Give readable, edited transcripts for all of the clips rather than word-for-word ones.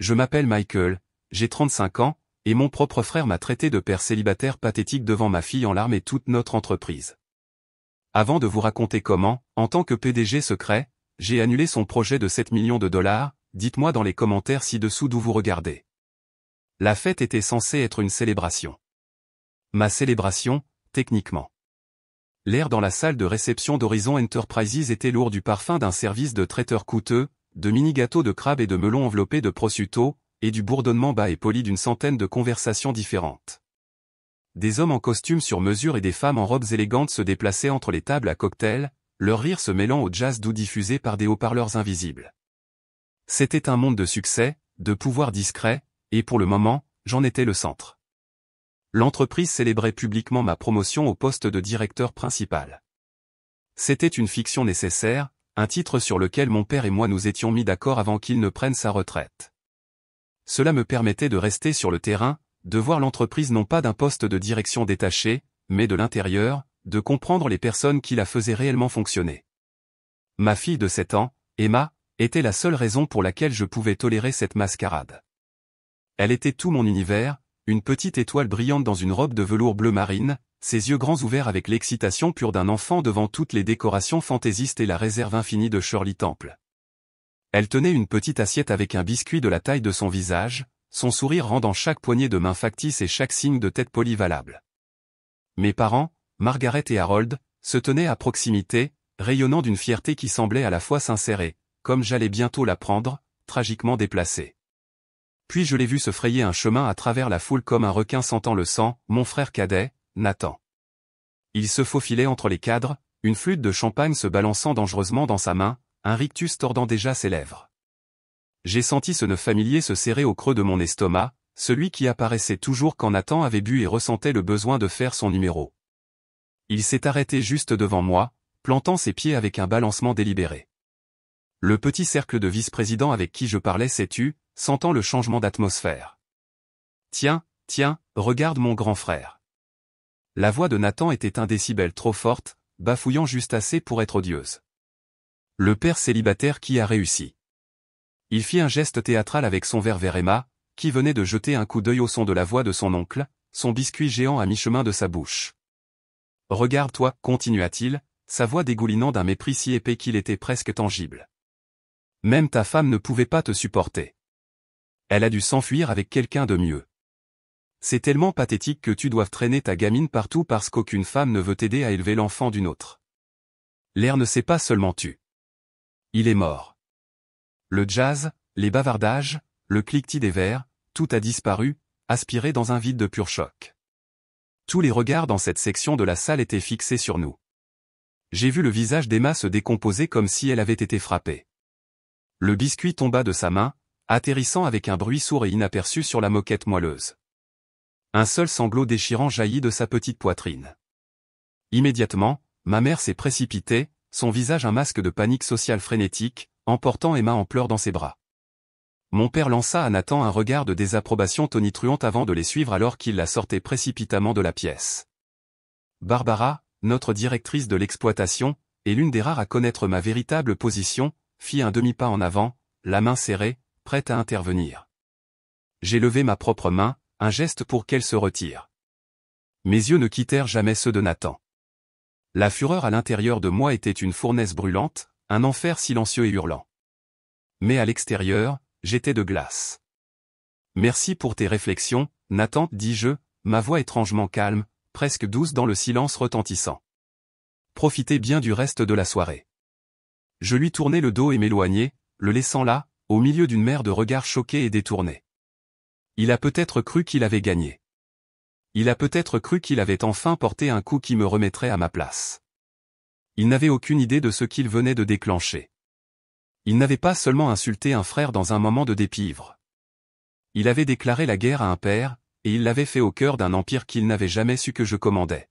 Je m'appelle Michael, j'ai 35 ans, et mon propre frère m'a traité de père célibataire pathétique devant ma fille en larmes et toute notre entreprise. Avant de vous raconter comment, en tant que PDG secret, j'ai annulé son projet de 7 millions de dollars, dites-moi dans les commentaires ci-dessous d'où vous regardez. La fête était censée être une célébration. Ma célébration, techniquement. L'air dans la salle de réception d'Horizon Enterprises était lourd du parfum d'un service de traiteur coûteux, de mini-gâteaux de crabe et de melons enveloppés de prosciutto, et du bourdonnement bas et poli d'une centaine de conversations différentes. Des hommes en costume sur mesure et des femmes en robes élégantes se déplaçaient entre les tables à cocktail, leur rire se mêlant au jazz doux diffusé par des haut-parleurs invisibles. C'était un monde de succès, de pouvoir discret, et pour le moment, j'en étais le centre. L'entreprise célébrait publiquement ma promotion au poste de directeur principal. C'était une fiction nécessaire, un titre sur lequel mon père et moi nous étions mis d'accord avant qu'il ne prenne sa retraite. Cela me permettait de rester sur le terrain, de voir l'entreprise non pas d'un poste de direction détaché, mais de l'intérieur, de comprendre les personnes qui la faisaient réellement fonctionner. Ma fille de 7 ans, Emma, était la seule raison pour laquelle je pouvais tolérer cette mascarade. Elle était tout mon univers, une petite étoile brillante dans une robe de velours bleu marine, ses yeux grands ouverts avec l'excitation pure d'un enfant devant toutes les décorations fantaisistes et la réserve infinie de Shirley Temple. Elle tenait une petite assiette avec un biscuit de la taille de son visage, son sourire rendant chaque poignée de main factice et chaque signe de tête polyvalable. Mes parents, Margaret et Harold, se tenaient à proximité, rayonnant d'une fierté qui semblait à la fois sincère et, comme j'allais bientôt l'apprendre, tragiquement déplacée. Puis je l'ai vu se frayer un chemin à travers la foule comme un requin sentant le sang, mon frère cadet, Nathan. Il se faufilait entre les cadres, une flûte de champagne se balançant dangereusement dans sa main, un rictus tordant déjà ses lèvres. J'ai senti ce nœud familier se serrer au creux de mon estomac, celui qui apparaissait toujours quand Nathan avait bu et ressentait le besoin de faire son numéro. Il s'est arrêté juste devant moi, plantant ses pieds avec un balancement délibéré. Le petit cercle de vice-présidents avec qui je parlais s'est tu, sentant le changement d'atmosphère. Tiens, regarde mon grand frère. La voix de Nathan était un décibel trop forte, bafouillant juste assez pour être odieuse. Le père célibataire qui a réussi. Il fit un geste théâtral avec son verre vers Emma, qui venait de jeter un coup d'œil au son de la voix de son oncle, son biscuit géant à mi-chemin de sa bouche. Regarde-toi, continua-t-il, sa voix dégoulinant d'un mépris si épais qu'il était presque tangible. Même ta femme ne pouvait pas te supporter. Elle a dû s'enfuir avec quelqu'un de mieux. C'est tellement pathétique que tu doives traîner ta gamine partout parce qu'aucune femme ne veut t'aider à élever l'enfant d'une autre. L'air ne s'est pas seulement tu. Il est mort. Le jazz, les bavardages, le cliquetis des verres, tout a disparu, aspiré dans un vide de pur choc. Tous les regards dans cette section de la salle étaient fixés sur nous. J'ai vu le visage d'Emma se décomposer comme si elle avait été frappée. Le biscuit tomba de sa main, atterrissant avec un bruit sourd et inaperçu sur la moquette moelleuse. Un seul sanglot déchirant jaillit de sa petite poitrine. Immédiatement, ma mère s'est précipitée, son visage un masque de panique sociale frénétique, emportant Emma en pleurs dans ses bras. Mon père lança à Nathan un regard de désapprobation tonitruante avant de les suivre alors qu'il la sortait précipitamment de la pièce. Barbara, notre directrice de l'exploitation, et l'une des rares à connaître ma véritable position, fit un demi-pas en avant, la main serrée, prête à intervenir. J'ai levé ma propre main, un geste pour qu'elle se retire. Mes yeux ne quittèrent jamais ceux de Nathan. La fureur à l'intérieur de moi était une fournaise brûlante, un enfer silencieux et hurlant. Mais à l'extérieur, j'étais de glace. Merci pour tes réflexions, Nathan, dis-je, ma voix étrangement calme, presque douce dans le silence retentissant. Profitez bien du reste de la soirée. Je lui tournai le dos et m'éloignai, le laissant là, au milieu d'une mer de regards choqués et détournés. Il a peut-être cru qu'il avait gagné. Il a peut-être cru qu'il avait enfin porté un coup qui me remettrait à ma place. Il n'avait aucune idée de ce qu'il venait de déclencher. Il n'avait pas seulement insulté un frère dans un moment de dépit ivre. Il avait déclaré la guerre à un père, et il l'avait fait au cœur d'un empire qu'il n'avait jamais su que je commandais.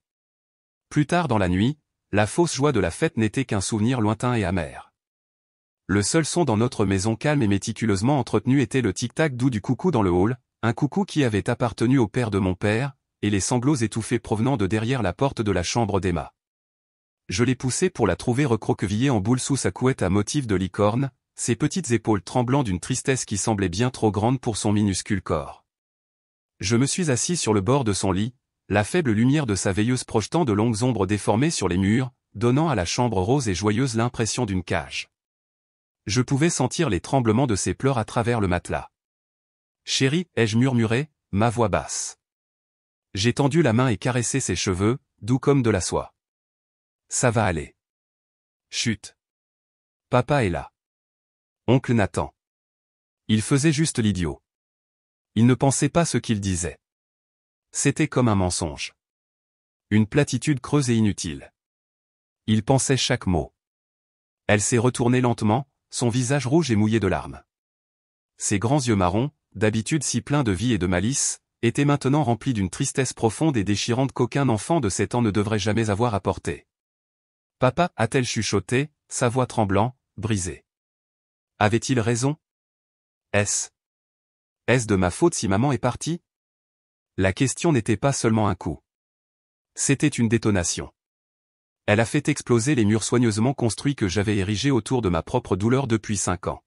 Plus tard dans la nuit, la fausse joie de la fête n'était qu'un souvenir lointain et amer. Le seul son dans notre maison calme et méticuleusement entretenue était le tic-tac doux du coucou dans le hall, un coucou qui avait appartenu au père de mon père, et les sanglots étouffés provenant de derrière la porte de la chambre d'Emma. Je l'ai poussée pour la trouver recroquevillée en boule sous sa couette à motif de licorne, ses petites épaules tremblant d'une tristesse qui semblait bien trop grande pour son minuscule corps. Je me suis assis sur le bord de son lit, la faible lumière de sa veilleuse projetant de longues ombres déformées sur les murs, donnant à la chambre rose et joyeuse l'impression d'une cage. Je pouvais sentir les tremblements de ses pleurs à travers le matelas. « Chérie » ai-je murmuré, ma voix basse. J'ai tendu la main et caressé ses cheveux, doux comme de la soie. « Ça va aller. » Chut. Papa est là. Oncle Nathan. Il faisait juste l'idiot. Il ne pensait pas ce qu'il disait. C'était comme un mensonge. Une platitude creuse et inutile. Il pensait chaque mot. Elle s'est retournée lentement, son visage rouge et mouillé de larmes. Ses grands yeux marrons, d'habitude si pleins de vie et de malice, étaient maintenant remplis d'une tristesse profonde et déchirante qu'aucun enfant de 7 ans ne devrait jamais avoir à porter. « Papa » a-t-elle chuchoté, sa voix tremblant, brisée. Avait-il raison? Est-ce de ma faute si maman est partie? La question n'était pas seulement un coup. C'était une détonation. Elle a fait exploser les murs soigneusement construits que j'avais érigés autour de ma propre douleur depuis 5 ans.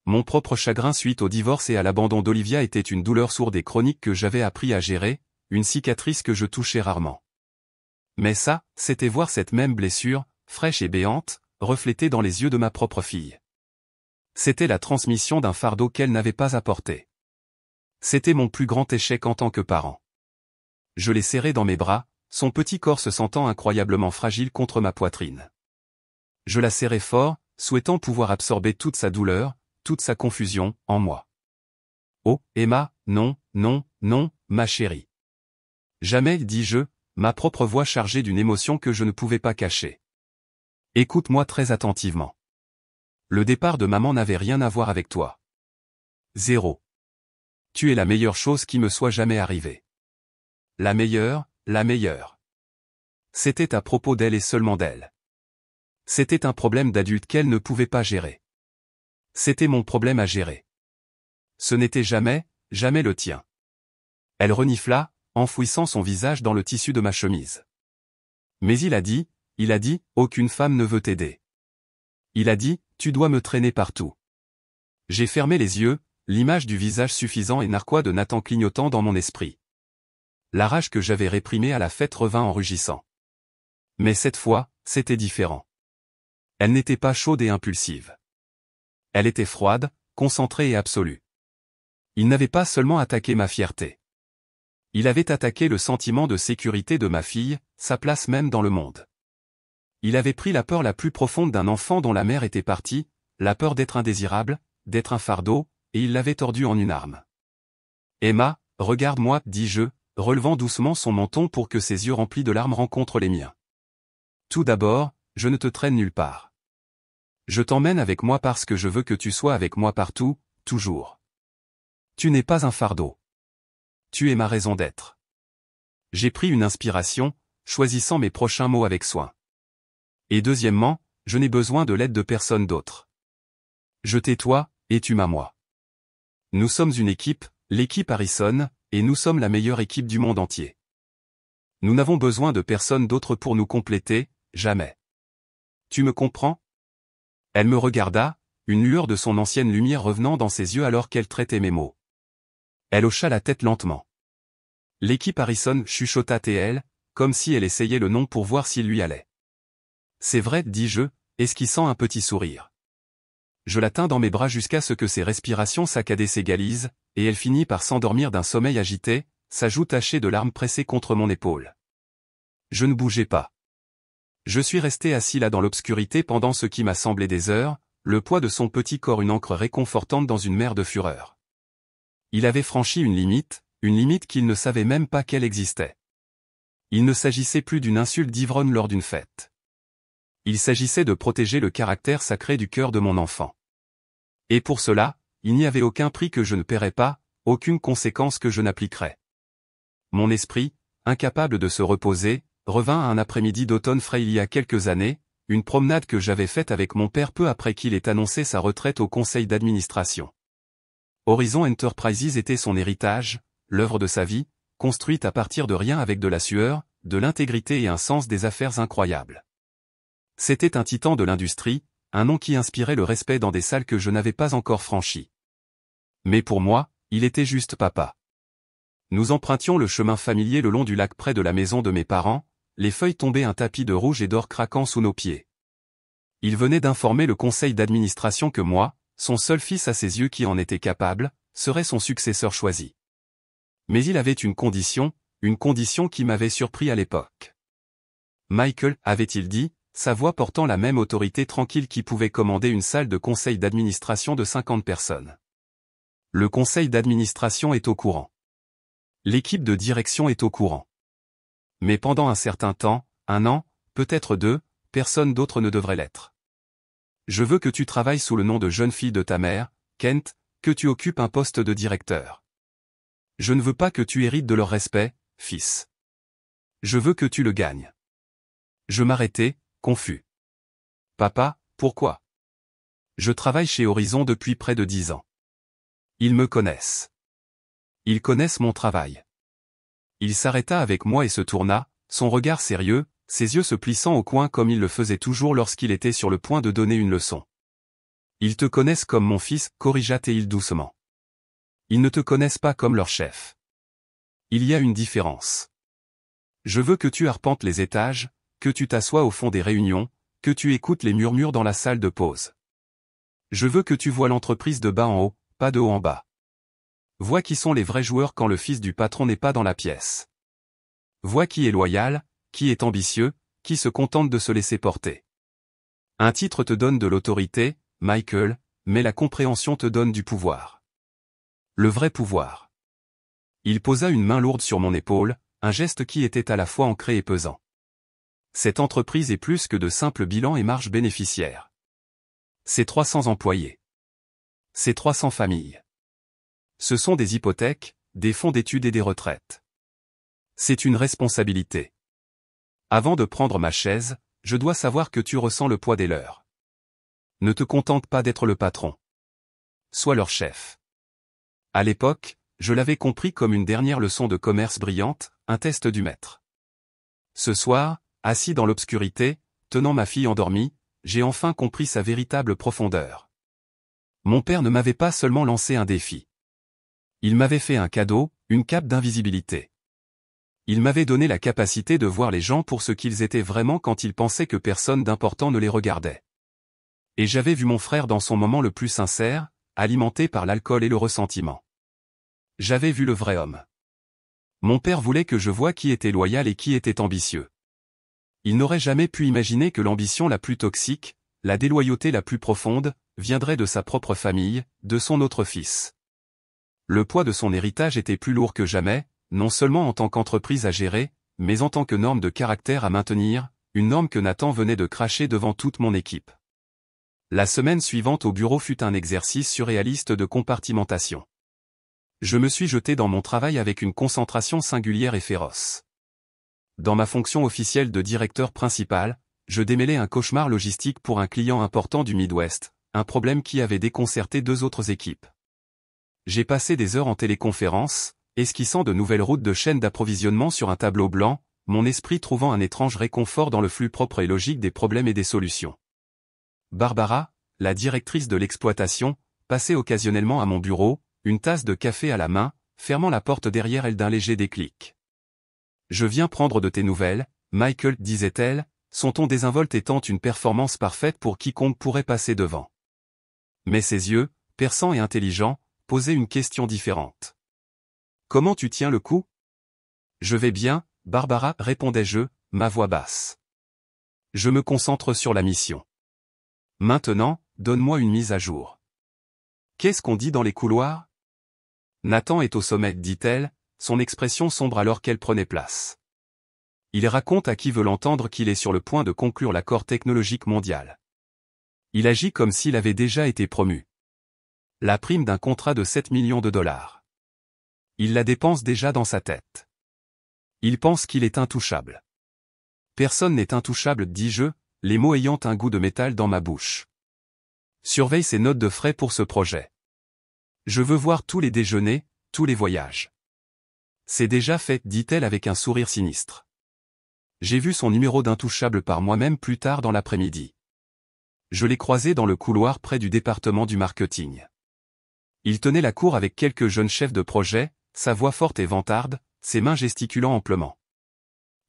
Mon propre chagrin suite au divorce et à l'abandon d'Olivia était une douleur sourde et chronique que j'avais appris à gérer, une cicatrice que je touchais rarement. Mais ça, c'était voir cette même blessure, fraîche et béante, reflétée dans les yeux de ma propre fille. C'était la transmission d'un fardeau qu'elle n'avait pas à porter. C'était mon plus grand échec en tant que parent. Je l'ai serrée dans mes bras, son petit corps se sentant incroyablement fragile contre ma poitrine. Je la serrais fort, souhaitant pouvoir absorber toute sa douleur, toute sa confusion, en moi. Oh, Emma, non, non, non, ma chérie. Jamais, dis-je, ma propre voix chargée d'une émotion que je ne pouvais pas cacher. Écoute-moi très attentivement. Le départ de maman n'avait rien à voir avec toi. Zéro. Tu es la meilleure chose qui me soit jamais arrivée. La meilleure, la meilleure. C'était à propos d'elle et seulement d'elle. C'était un problème d'adulte qu'elle ne pouvait pas gérer. C'était mon problème à gérer. Ce n'était jamais, jamais le tien. Elle renifla, enfouissant son visage dans le tissu de ma chemise. Mais il a dit, aucune femme ne veut t'aider. Il a dit, tu dois me traîner partout. J'ai fermé les yeux, l'image du visage suffisant et narquois de Nathan clignotant dans mon esprit. La rage que j'avais réprimée à la fête revint en rugissant. Mais cette fois, c'était différent. Elle n'était pas chaude et impulsive. Elle était froide, concentrée et absolue. Il n'avait pas seulement attaqué ma fierté. Il avait attaqué le sentiment de sécurité de ma fille, sa place même dans le monde. Il avait pris la peur la plus profonde d'un enfant dont la mère était partie, la peur d'être indésirable, d'être un fardeau, et il l'avait tordue en une arme. Emma, regarde-moi, dis-je, relevant doucement son menton pour que ses yeux remplis de larmes rencontrent les miens. Tout d'abord, je ne te traîne nulle part. Je t'emmène avec moi parce que je veux que tu sois avec moi partout, toujours. Tu n'es pas un fardeau. Tu es ma raison d'être. J'ai pris une inspiration, choisissant mes prochains mots avec soin. Et deuxièmement, je n'ai besoin de l'aide de personne d'autre. Je t'ai toi, et tu m'as moi. Nous sommes une équipe, l'équipe Harrison, et nous sommes la meilleure équipe du monde entier. Nous n'avons besoin de personne d'autre pour nous compléter, jamais. Tu me comprends? Elle me regarda, une lueur de son ancienne lumière revenant dans ses yeux alors qu'elle traitait mes mots. Elle hocha la tête lentement. L'équipe Harrison chuchota-t-elle, comme si elle essayait le nom pour voir s'il lui allait. C'est vrai, dis-je, esquissant un petit sourire. Je la tins dans mes bras jusqu'à ce que ses respirations saccadées s'égalisent, et elle finit par s'endormir d'un sommeil agité, sa joue tachée de larmes pressée contre mon épaule. Je ne bougeais pas. Je suis resté assis là dans l'obscurité pendant ce qui m'a semblé des heures, le poids de son petit corps une encre réconfortante dans une mer de fureur. Il avait franchi une limite qu'il ne savait même pas qu'elle existait. Il ne s'agissait plus d'une insulte d'ivrogne lors d'une fête. Il s'agissait de protéger le caractère sacré du cœur de mon enfant. Et pour cela, il n'y avait aucun prix que je ne paierais pas, aucune conséquence que je n'appliquerais. Mon esprit, incapable de se reposer, revint à un après-midi d'automne frais il y a quelques années, une promenade que j'avais faite avec mon père peu après qu'il ait annoncé sa retraite au conseil d'administration. Horizon Enterprises était son héritage, l'œuvre de sa vie, construite à partir de rien avec de la sueur, de l'intégrité et un sens des affaires incroyable. C'était un titan de l'industrie, un nom qui inspirait le respect dans des salles que je n'avais pas encore franchies. Mais pour moi, il était juste papa. Nous empruntions le chemin familier le long du lac près de la maison de mes parents, les feuilles tombaient un tapis de rouge et d'or craquant sous nos pieds. Il venait d'informer le conseil d'administration que moi, son seul fils à ses yeux qui en était capable, serait son successeur choisi. Mais il avait une condition qui m'avait surpris à l'époque. Michael, avait-il dit, sa voix portant la même autorité tranquille qui pouvait commander une salle de conseil d'administration de 50 personnes. Le conseil d'administration est au courant. L'équipe de direction est au courant. Mais pendant un certain temps, 1 an, peut-être 2, personne d'autre ne devrait l'être. Je veux que tu travailles sous le nom de jeune fille de ta mère, Kent, que tu occupes un poste de directeur. Je ne veux pas que tu hérites de leur respect, fils. Je veux que tu le gagnes. Je m'arrêtai, confus. Papa, pourquoi? Je travaille chez Horizon depuis près de 10 ans. Ils me connaissent. Ils connaissent mon travail. Il s'arrêta avec moi et se tourna, son regard sérieux, ses yeux se plissant au coin comme il le faisait toujours lorsqu'il était sur le point de donner une leçon. Ils te connaissent comme mon fils, corrigea-t-il doucement. Ils ne te connaissent pas comme leur chef. Il y a une différence. Je veux que tu arpentes les étages, que tu t'assoies au fond des réunions, que tu écoutes les murmures dans la salle de pause. Je veux que tu vois l'entreprise de bas en haut, pas de haut en bas. Vois qui sont les vrais joueurs quand le fils du patron n'est pas dans la pièce. Vois qui est loyal, qui est ambitieux, qui se contente de se laisser porter. Un titre te donne de l'autorité, Michael, mais la compréhension te donne du pouvoir. Le vrai pouvoir. Il posa une main lourde sur mon épaule, un geste qui était à la fois ancré et pesant. Cette entreprise est plus que de simples bilans et marges bénéficiaires. C'est 300 employés. C'est 300 familles. Ce sont des hypothèques, des fonds d'études et des retraites. C'est une responsabilité. Avant de prendre ma chaise, je dois savoir que tu ressens le poids des leurs. Ne te contente pas d'être le patron. Sois leur chef. À l'époque, je l'avais compris comme une dernière leçon de commerce brillante, un test du maître. Ce soir, assis dans l'obscurité, tenant ma fille endormie, j'ai enfin compris sa véritable profondeur. Mon père ne m'avait pas seulement lancé un défi. Il m'avait fait un cadeau, une cape d'invisibilité. Il m'avait donné la capacité de voir les gens pour ce qu'ils étaient vraiment quand ils pensaient que personne d'important ne les regardait. Et j'avais vu mon frère dans son moment le plus sincère, alimenté par l'alcool et le ressentiment. J'avais vu le vrai homme. Mon père voulait que je voie qui était loyal et qui était ambitieux. Il n'aurait jamais pu imaginer que l'ambition la plus toxique, la déloyauté la plus profonde, viendrait de sa propre famille, de son autre fils. Le poids de son héritage était plus lourd que jamais, non seulement en tant qu'entreprise à gérer, mais en tant que norme de caractère à maintenir, une norme que Nathan venait de cracher devant toute mon équipe. La semaine suivante au bureau fut un exercice surréaliste de compartimentation. Je me suis jeté dans mon travail avec une concentration singulière et féroce. Dans ma fonction officielle de directeur principal, je démêlais un cauchemar logistique pour un client important du Midwest, un problème qui avait déconcerté 2 autres équipes. J'ai passé des heures en téléconférence, esquissant de nouvelles routes de chaînes d'approvisionnement sur un tableau blanc, mon esprit trouvant un étrange réconfort dans le flux propre et logique des problèmes et des solutions. Barbara, la directrice de l'exploitation, passait occasionnellement à mon bureau, une tasse de café à la main, fermant la porte derrière elle d'un léger déclic. « Je viens prendre de tes nouvelles, Michael, disait-elle, son ton désinvolte étant une performance parfaite pour quiconque pourrait passer devant. Mais ses yeux, perçants et intelligents, posaient une question différente. « Comment tu tiens le coup ? » « Je vais bien, Barbara, répondais-je, ma voix basse. Je me concentre sur la mission. Maintenant, donne-moi une mise à jour. Qu'est-ce qu'on dit dans les couloirs ? Nathan est au sommet, dit-elle, son expression sombre alors qu'elle prenait place. Il raconte à qui veut l'entendre qu'il est sur le point de conclure l'accord technologique mondial. Il agit comme s'il avait déjà été promu. La prime d'un contrat de 7 millions de dollars. Il la dépense déjà dans sa tête. Il pense qu'il est intouchable. Personne n'est intouchable, dis-je, les mots ayant un goût de métal dans ma bouche. Surveille ses notes de frais pour ce projet. Je veux voir tous les déjeuners, tous les voyages. C'est déjà fait, dit-elle avec un sourire sinistre. J'ai vu son numéro d'intouchable par moi-même plus tard dans l'après-midi. Je l'ai croisé dans le couloir près du département du marketing. Il tenait la cour avec quelques jeunes chefs de projet, sa voix forte et vantarde, ses mains gesticulant amplement.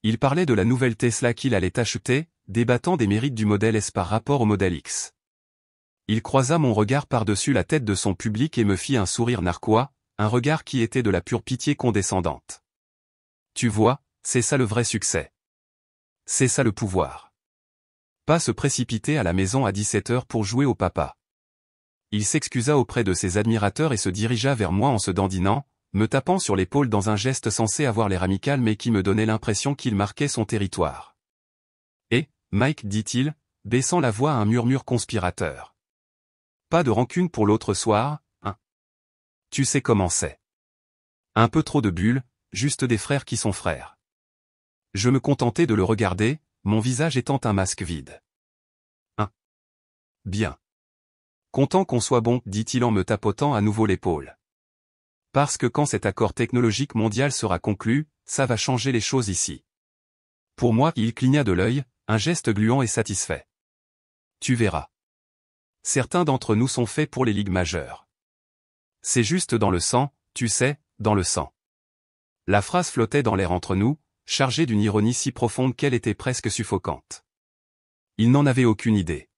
Il parlait de la nouvelle Tesla qu'il allait acheter, débattant des mérites du modèle S par rapport au modèle X. Il croisa mon regard par-dessus la tête de son public et me fit un sourire narquois, un regard qui était de la pure pitié condescendante. Tu vois, c'est ça le vrai succès. C'est ça le pouvoir. Pas se précipiter à la maison à 17h pour jouer au papa. Il s'excusa auprès de ses admirateurs et se dirigea vers moi en se dandinant, me tapant sur l'épaule dans un geste censé avoir l'air amical mais qui me donnait l'impression qu'il marquait son territoire. Et, Mike, dit-il, baissant la voix à un murmure conspirateur. Pas de rancune pour l'autre soir, hein? Tu sais comment c'est. Un peu trop de bulles, juste des frères qui sont frères. Je me contentais de le regarder, mon visage étant un masque vide. Hein? Bien. Content qu'on soit bon, dit-il en me tapotant à nouveau l'épaule. Parce que quand cet accord technologique mondial sera conclu, ça va changer les choses ici. Pour moi, il cligna de l'œil, un geste gluant et satisfait. Tu verras. Certains d'entre nous sont faits pour les ligues majeures. C'est juste dans le sang, tu sais, dans le sang. La phrase flottait dans l'air entre nous, chargée d'une ironie si profonde qu'elle était presque suffocante. Il n'en avait aucune idée.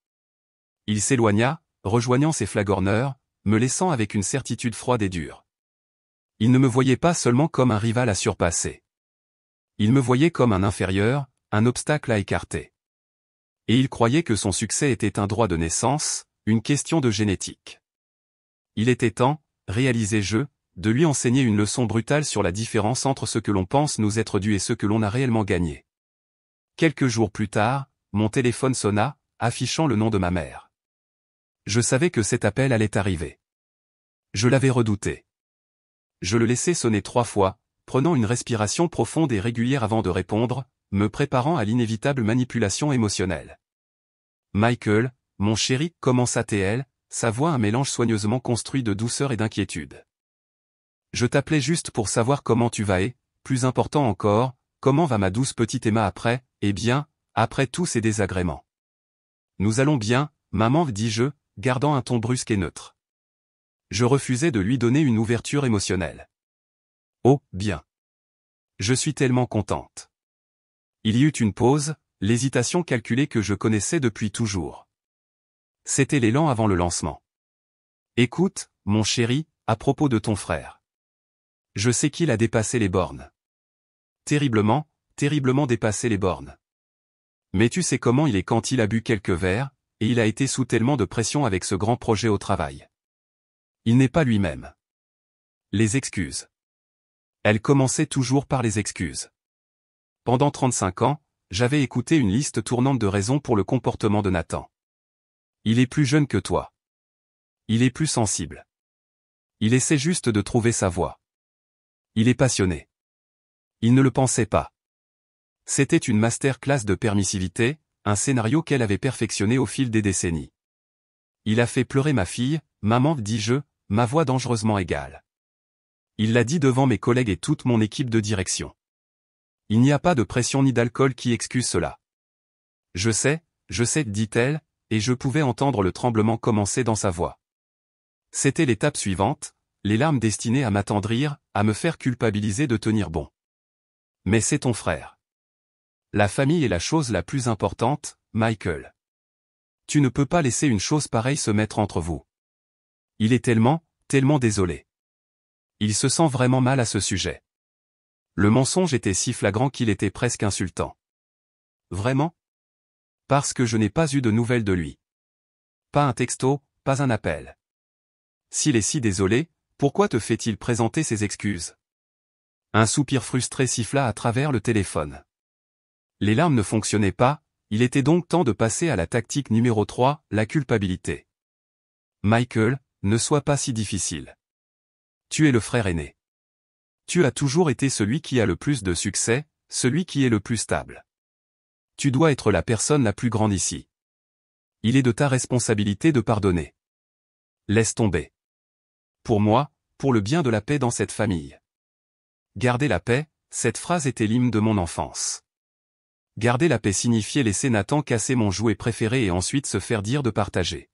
Il s'éloigna, rejoignant ses flagorneurs, me laissant avec une certitude froide et dure. Il ne me voyait pas seulement comme un rival à surpasser. Il me voyait comme un inférieur, un obstacle à écarter. Et il croyait que son succès était un droit de naissance, une question de génétique. Il était temps, réalisais-je, de lui enseigner une leçon brutale sur la différence entre ce que l'on pense nous être dû et ce que l'on a réellement gagné. Quelques jours plus tard, mon téléphone sonna, affichant le nom de ma mère. Je savais que cet appel allait arriver. Je l'avais redouté. Je le laissai sonner 3 fois, prenant une respiration profonde et régulière avant de répondre, me préparant à l'inévitable manipulation émotionnelle. Michael, mon chéri, commença-t-elle, sa voix un mélange soigneusement construit de douceur et d'inquiétude. Je t'appelais juste pour savoir comment tu vas et, plus important encore, comment va ma douce petite Emma après, eh bien, après tous ces désagréments. Nous allons bien, maman, dis-je, gardant un ton brusque et neutre. Je refusais de lui donner une ouverture émotionnelle. Oh, bien. Je suis tellement contente. Il y eut une pause, l'hésitation calculée que je connaissais depuis toujours. C'était l'élan avant le lancement. Écoute, mon chéri, à propos de ton frère. Je sais qu'il a dépassé les bornes. Terriblement, terriblement dépassé les bornes. Mais tu sais comment il est quand il a bu quelques verres, et il a été sous tellement de pression avec ce grand projet au travail. Il n'est pas lui-même. Les excuses. Elle commençait toujours par les excuses. Pendant 35 ans, j'avais écouté une liste tournante de raisons pour le comportement de Nathan. Il est plus jeune que toi. Il est plus sensible. Il essaie juste de trouver sa voie. Il est passionné. Il ne le pensait pas. C'était une masterclass de permissivité, un scénario qu'elle avait perfectionné au fil des décennies. Il a fait pleurer ma fille, maman, dis-je, ma voix dangereusement égale. Il l'a dit devant mes collègues et toute mon équipe de direction. Il n'y a pas de pression ni d'alcool qui excuse cela. Je sais, dit-elle, et je pouvais entendre le tremblement commencer dans sa voix. C'était l'étape suivante, les larmes destinées à m'attendrir, à me faire culpabiliser de tenir bon. Mais c'est ton frère. La famille est la chose la plus importante, Michael. Tu ne peux pas laisser une chose pareille se mettre entre vous. Il est tellement désolé. Il se sent vraiment mal à ce sujet. Le mensonge était si flagrant qu'il était presque insultant. Vraiment? Parce que je n'ai pas eu de nouvelles de lui. Pas un texto, pas un appel. S'il est si désolé, pourquoi te fait-il présenter ses excuses? Un soupir frustré siffla à travers le téléphone. Les larmes ne fonctionnaient pas, il était donc temps de passer à la tactique numéro 3, la culpabilité. Michael, ne sois pas si difficile. Tu es le frère aîné. Tu as toujours été celui qui a le plus de succès, celui qui est le plus stable. Tu dois être la personne la plus grande ici. Il est de ta responsabilité de pardonner. Laisse tomber. Pour moi, pour le bien de la paix dans cette famille. Garder la paix, cette phrase était l'hymne de mon enfance. Garder la paix signifiait laisser Nathan casser mon jouet préféré et ensuite se faire dire de partager.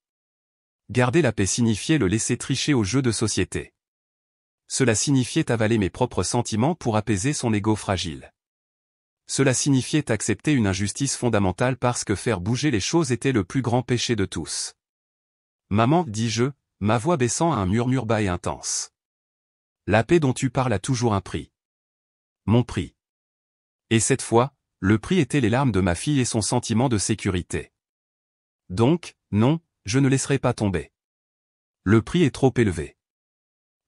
Garder la paix signifiait le laisser tricher aux jeux de société. Cela signifiait avaler mes propres sentiments pour apaiser son ego fragile. Cela signifiait accepter une injustice fondamentale parce que faire bouger les choses était le plus grand péché de tous. Maman, dis-je, ma voix baissant à un murmure bas et intense. La paix dont tu parles a toujours un prix. Mon prix. Et cette fois, le prix était les larmes de ma fille et son sentiment de sécurité. Donc, non, je ne laisserai pas tomber. Le prix est trop élevé.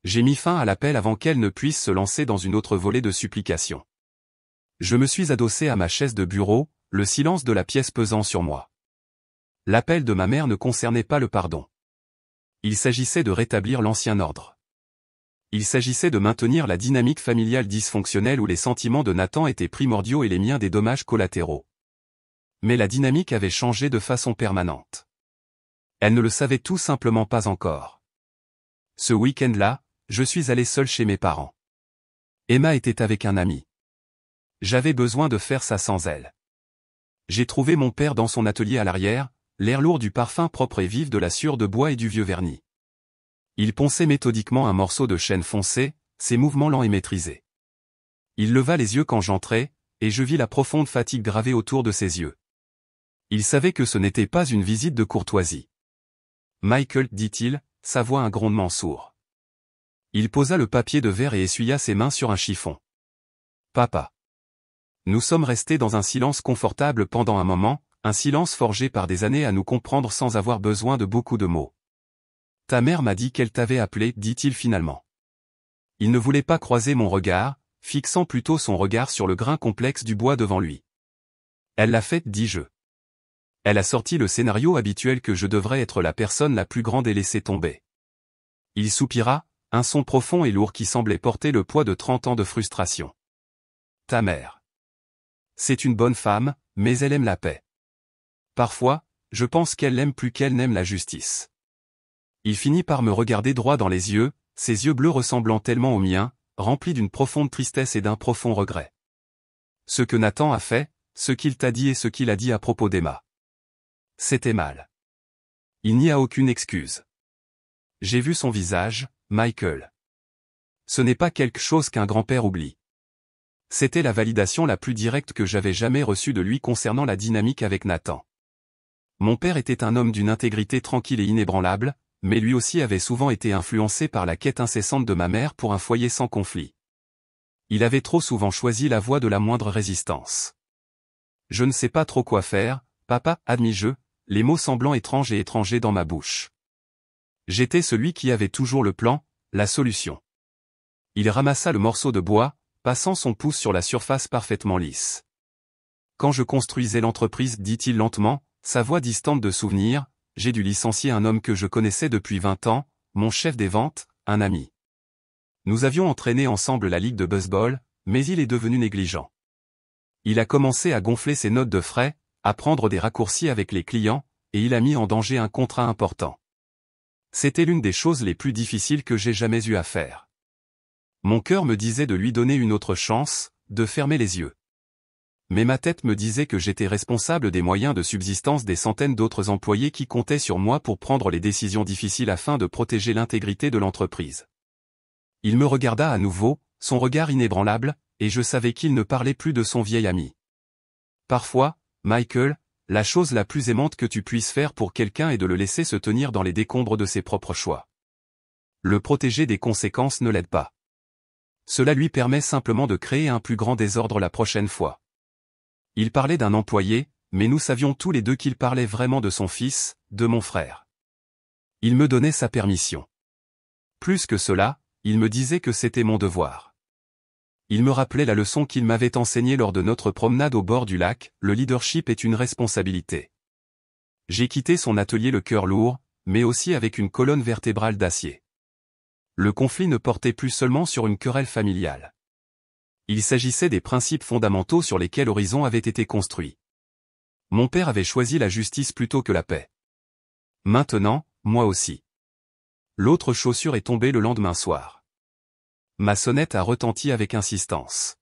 J'ai mis fin à l'appel avant qu'elle ne puisse se lancer dans une autre volée de supplications. Je me suis adossé à ma chaise de bureau, le silence de la pièce pesant sur moi. L'appel de ma mère ne concernait pas le pardon. Il s'agissait de rétablir l'ancien ordre. Il s'agissait de maintenir la dynamique familiale dysfonctionnelle où les sentiments de Nathan étaient primordiaux et les miens des dommages collatéraux. Mais la dynamique avait changé de façon permanente. Elle ne le savait tout simplement pas encore. Ce week-end-là, je suis allé seul chez mes parents. Emma était avec un ami. J'avais besoin de faire ça sans elle. J'ai trouvé mon père dans son atelier à l'arrière, l'air lourd du parfum propre et vif de la sciure de bois et du vieux vernis. Il ponçait méthodiquement un morceau de chêne foncé, ses mouvements lents et maîtrisés. Il leva les yeux quand j'entrai, et je vis la profonde fatigue gravée autour de ses yeux. Il savait que ce n'était pas une visite de courtoisie. « Michael, dit-il, sa voix un grondement sourd. Il posa le papier de verre et essuya ses mains sur un chiffon. « Papa. » Nous sommes restés dans un silence confortable pendant un moment, un silence forgé par des années à nous comprendre sans avoir besoin de beaucoup de mots. « Ta mère m'a dit qu'elle t'avait appelé, dit-il finalement. » Il ne voulait pas croiser mon regard, fixant plutôt son regard sur le grain complexe du bois devant lui. « Elle l'a fait, dis-je. Elle a sorti le scénario habituel que je devrais être la personne la plus grande et laisser tomber. » Il soupira, un son profond et lourd qui semblait porter le poids de 30 ans de frustration. « Ta mère. C'est une bonne femme, mais elle aime la paix. Parfois, je pense qu'elle l'aime plus qu'elle n'aime la justice. » Il finit par me regarder droit dans les yeux, ses yeux bleus ressemblant tellement aux miens, remplis d'une profonde tristesse et d'un profond regret. « Ce que Nathan a fait, ce qu'il t'a dit et ce qu'il a dit à propos d'Emma. C'était mal. Il n'y a aucune excuse. J'ai vu son visage, Michael. Ce n'est pas quelque chose qu'un grand-père oublie. C'était la validation la plus directe que j'avais jamais reçue de lui concernant la dynamique avec Nathan. Mon père était un homme d'une intégrité tranquille et inébranlable, mais lui aussi avait souvent été influencé par la quête incessante de ma mère pour un foyer sans conflit. Il avait trop souvent choisi la voie de la moindre résistance. Je ne sais pas trop quoi faire, papa, admis-je, les mots semblant étranges et étrangers dans ma bouche. J'étais celui qui avait toujours le plan, la solution. Il ramassa le morceau de bois, passant son pouce sur la surface parfaitement lisse. Quand je construisais l'entreprise, dit-il lentement, sa voix distante de souvenirs, j'ai dû licencier un homme que je connaissais depuis 20 ans, mon chef des ventes, un ami. Nous avions entraîné ensemble la ligue de baseball, mais il est devenu négligent. Il a commencé à gonfler ses notes de frais, à prendre des raccourcis avec les clients, et il a mis en danger un contrat important. C'était l'une des choses les plus difficiles que j'ai jamais eu à faire. Mon cœur me disait de lui donner une autre chance, de fermer les yeux. Mais ma tête me disait que j'étais responsable des moyens de subsistance des centaines d'autres employés qui comptaient sur moi pour prendre les décisions difficiles afin de protéger l'intégrité de l'entreprise. Il me regarda à nouveau, son regard inébranlable, et je savais qu'il ne parlait plus de son vieil ami. Parfois, Michael, la chose la plus aimante que tu puisses faire pour quelqu'un est de le laisser se tenir dans les décombres de ses propres choix. Le protéger des conséquences ne l'aide pas. Cela lui permet simplement de créer un plus grand désordre la prochaine fois. Il parlait d'un employé, mais nous savions tous les deux qu'il parlait vraiment de son fils, de mon frère. Il me donnait sa permission. Plus que cela, il me disait que c'était mon devoir. Il me rappelait la leçon qu'il m'avait enseignée lors de notre promenade au bord du lac, le leadership est une responsabilité. J'ai quitté son atelier le cœur lourd, mais aussi avec une colonne vertébrale d'acier. Le conflit ne portait plus seulement sur une querelle familiale. Il s'agissait des principes fondamentaux sur lesquels Horizon avait été construit. Mon père avait choisi la justice plutôt que la paix. Maintenant, moi aussi. L'autre chaussure est tombée le lendemain soir. Ma sonnette a retenti avec insistance.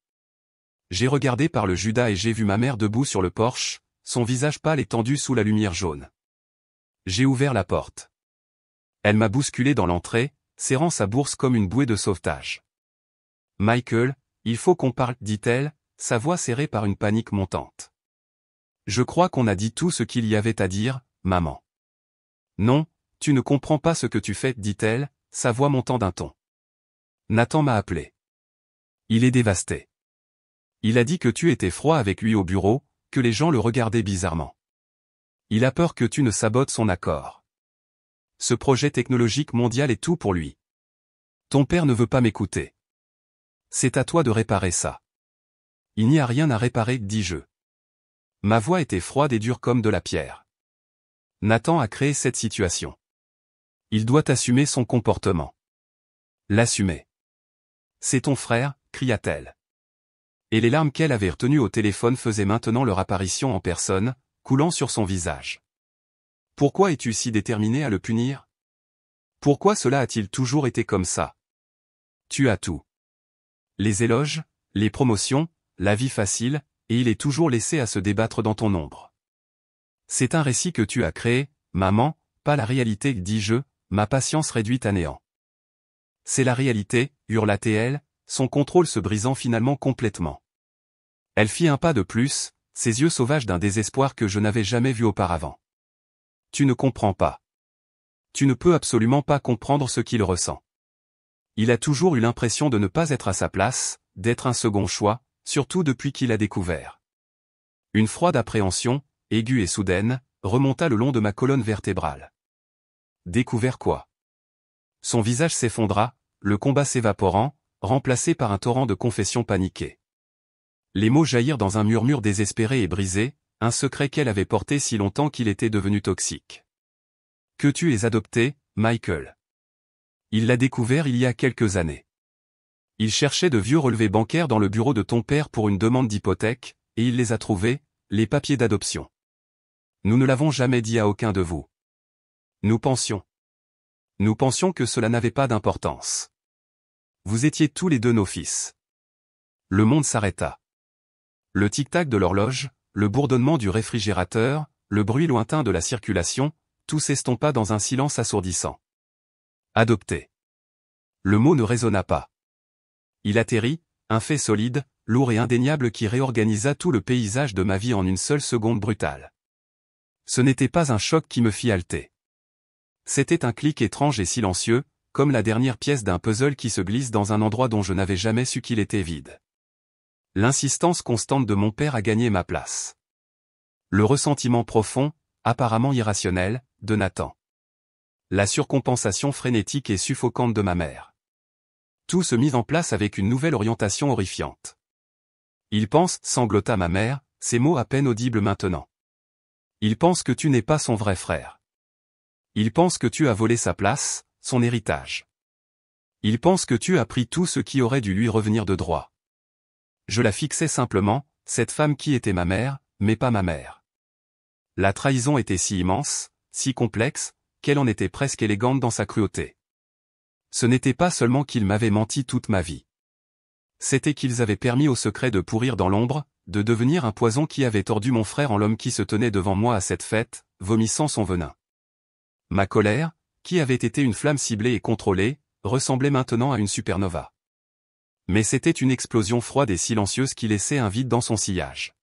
J'ai regardé par le Judas et j'ai vu ma mère debout sur le porche, son visage pâle et tendu sous la lumière jaune. J'ai ouvert la porte. Elle m'a bousculé dans l'entrée, serrant sa bourse comme une bouée de sauvetage. « Michael, il faut qu'on parle, dit-elle, sa voix serrée par une panique montante. Je crois qu'on a dit tout ce qu'il y avait à dire, maman. Non, tu ne comprends pas ce que tu fais, dit-elle, sa voix montant d'un ton. Nathan m'a appelé. Il est dévasté. Il a dit que tu étais froid avec lui au bureau, que les gens le regardaient bizarrement. Il a peur que tu ne sabotes son accord. Ce projet technologique mondial est tout pour lui. Ton père ne veut pas m'écouter. C'est à toi de réparer ça. Il n'y a rien à réparer, dis-je. Ma voix était froide et dure comme de la pierre. Nathan a créé cette situation. Il doit assumer son comportement. L'assumer. C'est ton frère, cria-t-elle. Et les larmes qu'elle avait retenues au téléphone faisaient maintenant leur apparition en personne, coulant sur son visage. Pourquoi es-tu si déterminé à le punir? Pourquoi cela a-t-il toujours été comme ça? Tu as tout. Les éloges, les promotions, la vie facile, et il est toujours laissé à se débattre dans ton ombre. C'est un récit que tu as créé, maman, pas la réalité, dis-je, ma patience réduite à néant. C'est la réalité, hurla-t-elle, son contrôle se brisant finalement complètement. Elle fit un pas de plus, ses yeux sauvages d'un désespoir que je n'avais jamais vu auparavant. Tu ne comprends pas. Tu ne peux absolument pas comprendre ce qu'il ressent. Il a toujours eu l'impression de ne pas être à sa place, d'être un second choix, surtout depuis qu'il a découvert. Une froide appréhension, aiguë et soudaine, remonta le long de ma colonne vertébrale. Découvert quoi? Son visage s'effondra, le combat s'évaporant, remplacé par un torrent de confessions paniquées. Les mots jaillirent dans un murmure désespéré et brisé, un secret qu'elle avait porté si longtemps qu'il était devenu toxique. Que tu aies adopté, Michael. Il l'a découvert il y a quelques années. Il cherchait de vieux relevés bancaires dans le bureau de ton père pour une demande d'hypothèque, et il les a trouvés, les papiers d'adoption. Nous ne l'avons jamais dit à aucun de vous. Nous pensions que cela n'avait pas d'importance. Vous étiez tous les deux nos fils. Le monde s'arrêta. Le tic-tac de l'horloge, le bourdonnement du réfrigérateur, le bruit lointain de la circulation, tout s'estompa dans un silence assourdissant. Adopté. Le mot ne résonna pas. Il atterrit, un fait solide, lourd et indéniable qui réorganisa tout le paysage de ma vie en une seule seconde brutale. Ce n'était pas un choc qui me fit halter. C'était un clic étrange et silencieux, comme la dernière pièce d'un puzzle qui se glisse dans un endroit dont je n'avais jamais su qu'il était vide. L'insistance constante de mon père a gagné ma place. Le ressentiment profond, apparemment irrationnel, de Nathan. La surcompensation frénétique et suffocante de ma mère. Tout se mit en place avec une nouvelle orientation horrifiante. Il pense, sanglota ma mère, ces mots à peine audibles maintenant. Il pense que tu n'es pas son vrai frère. Il pense que tu as volé sa place, son héritage. Il pense que tu as pris tout ce qui aurait dû lui revenir de droit. Je la fixais simplement, cette femme qui était ma mère, mais pas ma mère. La trahison était si immense, si complexe, qu'elle en était presque élégante dans sa cruauté. Ce n'était pas seulement qu'ils m'avaient menti toute ma vie. C'était qu'ils avaient permis au secret de pourrir dans l'ombre, de devenir un poison qui avait tordu mon frère en l'homme qui se tenait devant moi à cette fête, vomissant son venin. Ma colère, qui avait été une flamme ciblée et contrôlée, ressemblait maintenant à une supernova. Mais c'était une explosion froide et silencieuse qui laissait un vide dans son sillage.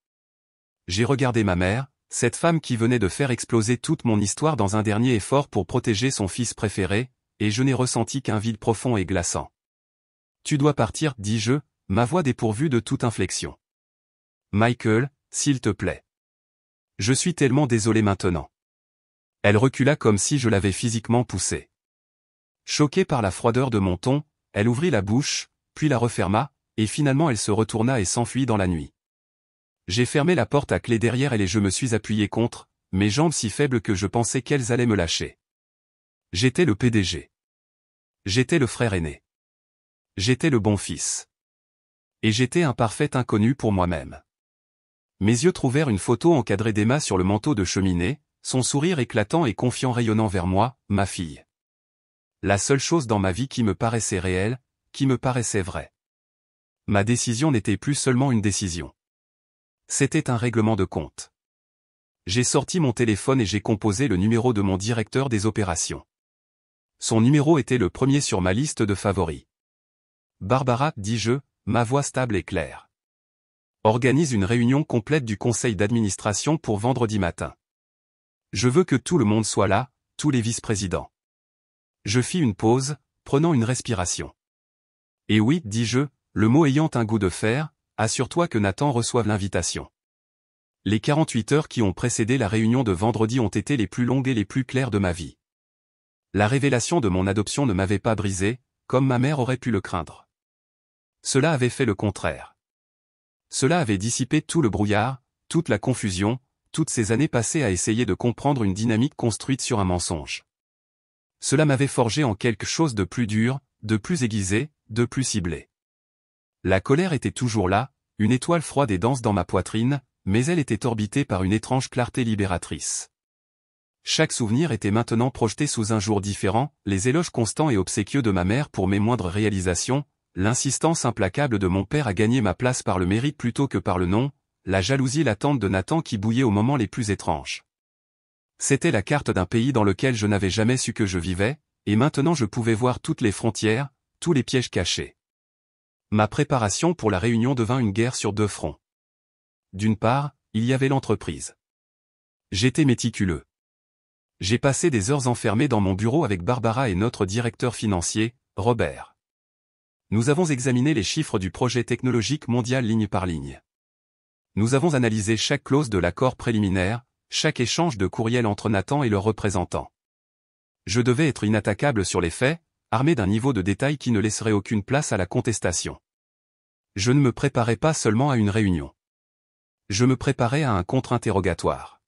J'ai regardé ma mère, cette femme qui venait de faire exploser toute mon histoire dans un dernier effort pour protéger son fils préféré, et je n'ai ressenti qu'un vide profond et glaçant. Tu dois partir, dis-je, ma voix dépourvue de toute inflexion. Michael, s'il te plaît. Je suis tellement désolé maintenant. Elle recula comme si je l'avais physiquement poussée. Choquée par la froideur de mon ton, elle ouvrit la bouche, puis la referma, et finalement elle se retourna et s'enfuit dans la nuit. J'ai fermé la porte à clé derrière elle et je me suis appuyé contre, mes jambes si faibles que je pensais qu'elles allaient me lâcher. J'étais le PDG. J'étais le frère aîné. J'étais le bon fils. Et j'étais un parfait inconnu pour moi-même. Mes yeux trouvèrent une photo encadrée d'Emma sur le manteau de cheminée, son sourire éclatant et confiant rayonnant vers moi, ma fille. La seule chose dans ma vie qui me paraissait réelle, qui me paraissait vraie. Ma décision n'était plus seulement une décision. C'était un règlement de compte. J'ai sorti mon téléphone et j'ai composé le numéro de mon directeur des opérations. Son numéro était le premier sur ma liste de favoris. Barbara, dis-je, ma voix stable et claire. Organise une réunion complète du conseil d'administration pour vendredi matin. Je veux que tout le monde soit là, tous les vice-présidents. Je fis une pause, prenant une respiration. Et oui, dis-je, le mot ayant un goût de fer, assure-toi que Nathan reçoive l'invitation. Les 48 heures qui ont précédé la réunion de vendredi ont été les plus longues et les plus claires de ma vie. La révélation de mon adoption ne m'avait pas brisé, comme ma mère aurait pu le craindre. Cela avait fait le contraire. Cela avait dissipé tout le brouillard, toute la confusion, toutes ces années passées à essayer de comprendre une dynamique construite sur un mensonge. Cela m'avait forgé en quelque chose de plus dur, de plus aiguisé, de plus ciblé. La colère était toujours là, une étoile froide et dense dans ma poitrine, mais elle était orbitée par une étrange clarté libératrice. Chaque souvenir était maintenant projeté sous un jour différent, les éloges constants et obséquieux de ma mère pour mes moindres réalisations, l'insistance implacable de mon père à gagner ma place par le mérite plutôt que par le nom, la jalousie latente de Nathan qui bouillait aux moments les plus étranges. C'était la carte d'un pays dans lequel je n'avais jamais su que je vivais, et maintenant je pouvais voir toutes les frontières, tous les pièges cachés. Ma préparation pour la réunion devint une guerre sur deux fronts. D'une part, il y avait l'entreprise. J'étais méticuleux. J'ai passé des heures enfermé dans mon bureau avec Barbara et notre directeur financier, Robert. Nous avons examiné les chiffres du projet technologique mondial ligne par ligne. Nous avons analysé chaque clause de l'accord préliminaire, chaque échange de courriel entre Nathan et leurs représentants. Je devais être inattaquable sur les faits, armé d'un niveau de détail qui ne laisserait aucune place à la contestation. Je ne me préparais pas seulement à une réunion. Je me préparais à un contre-interrogatoire.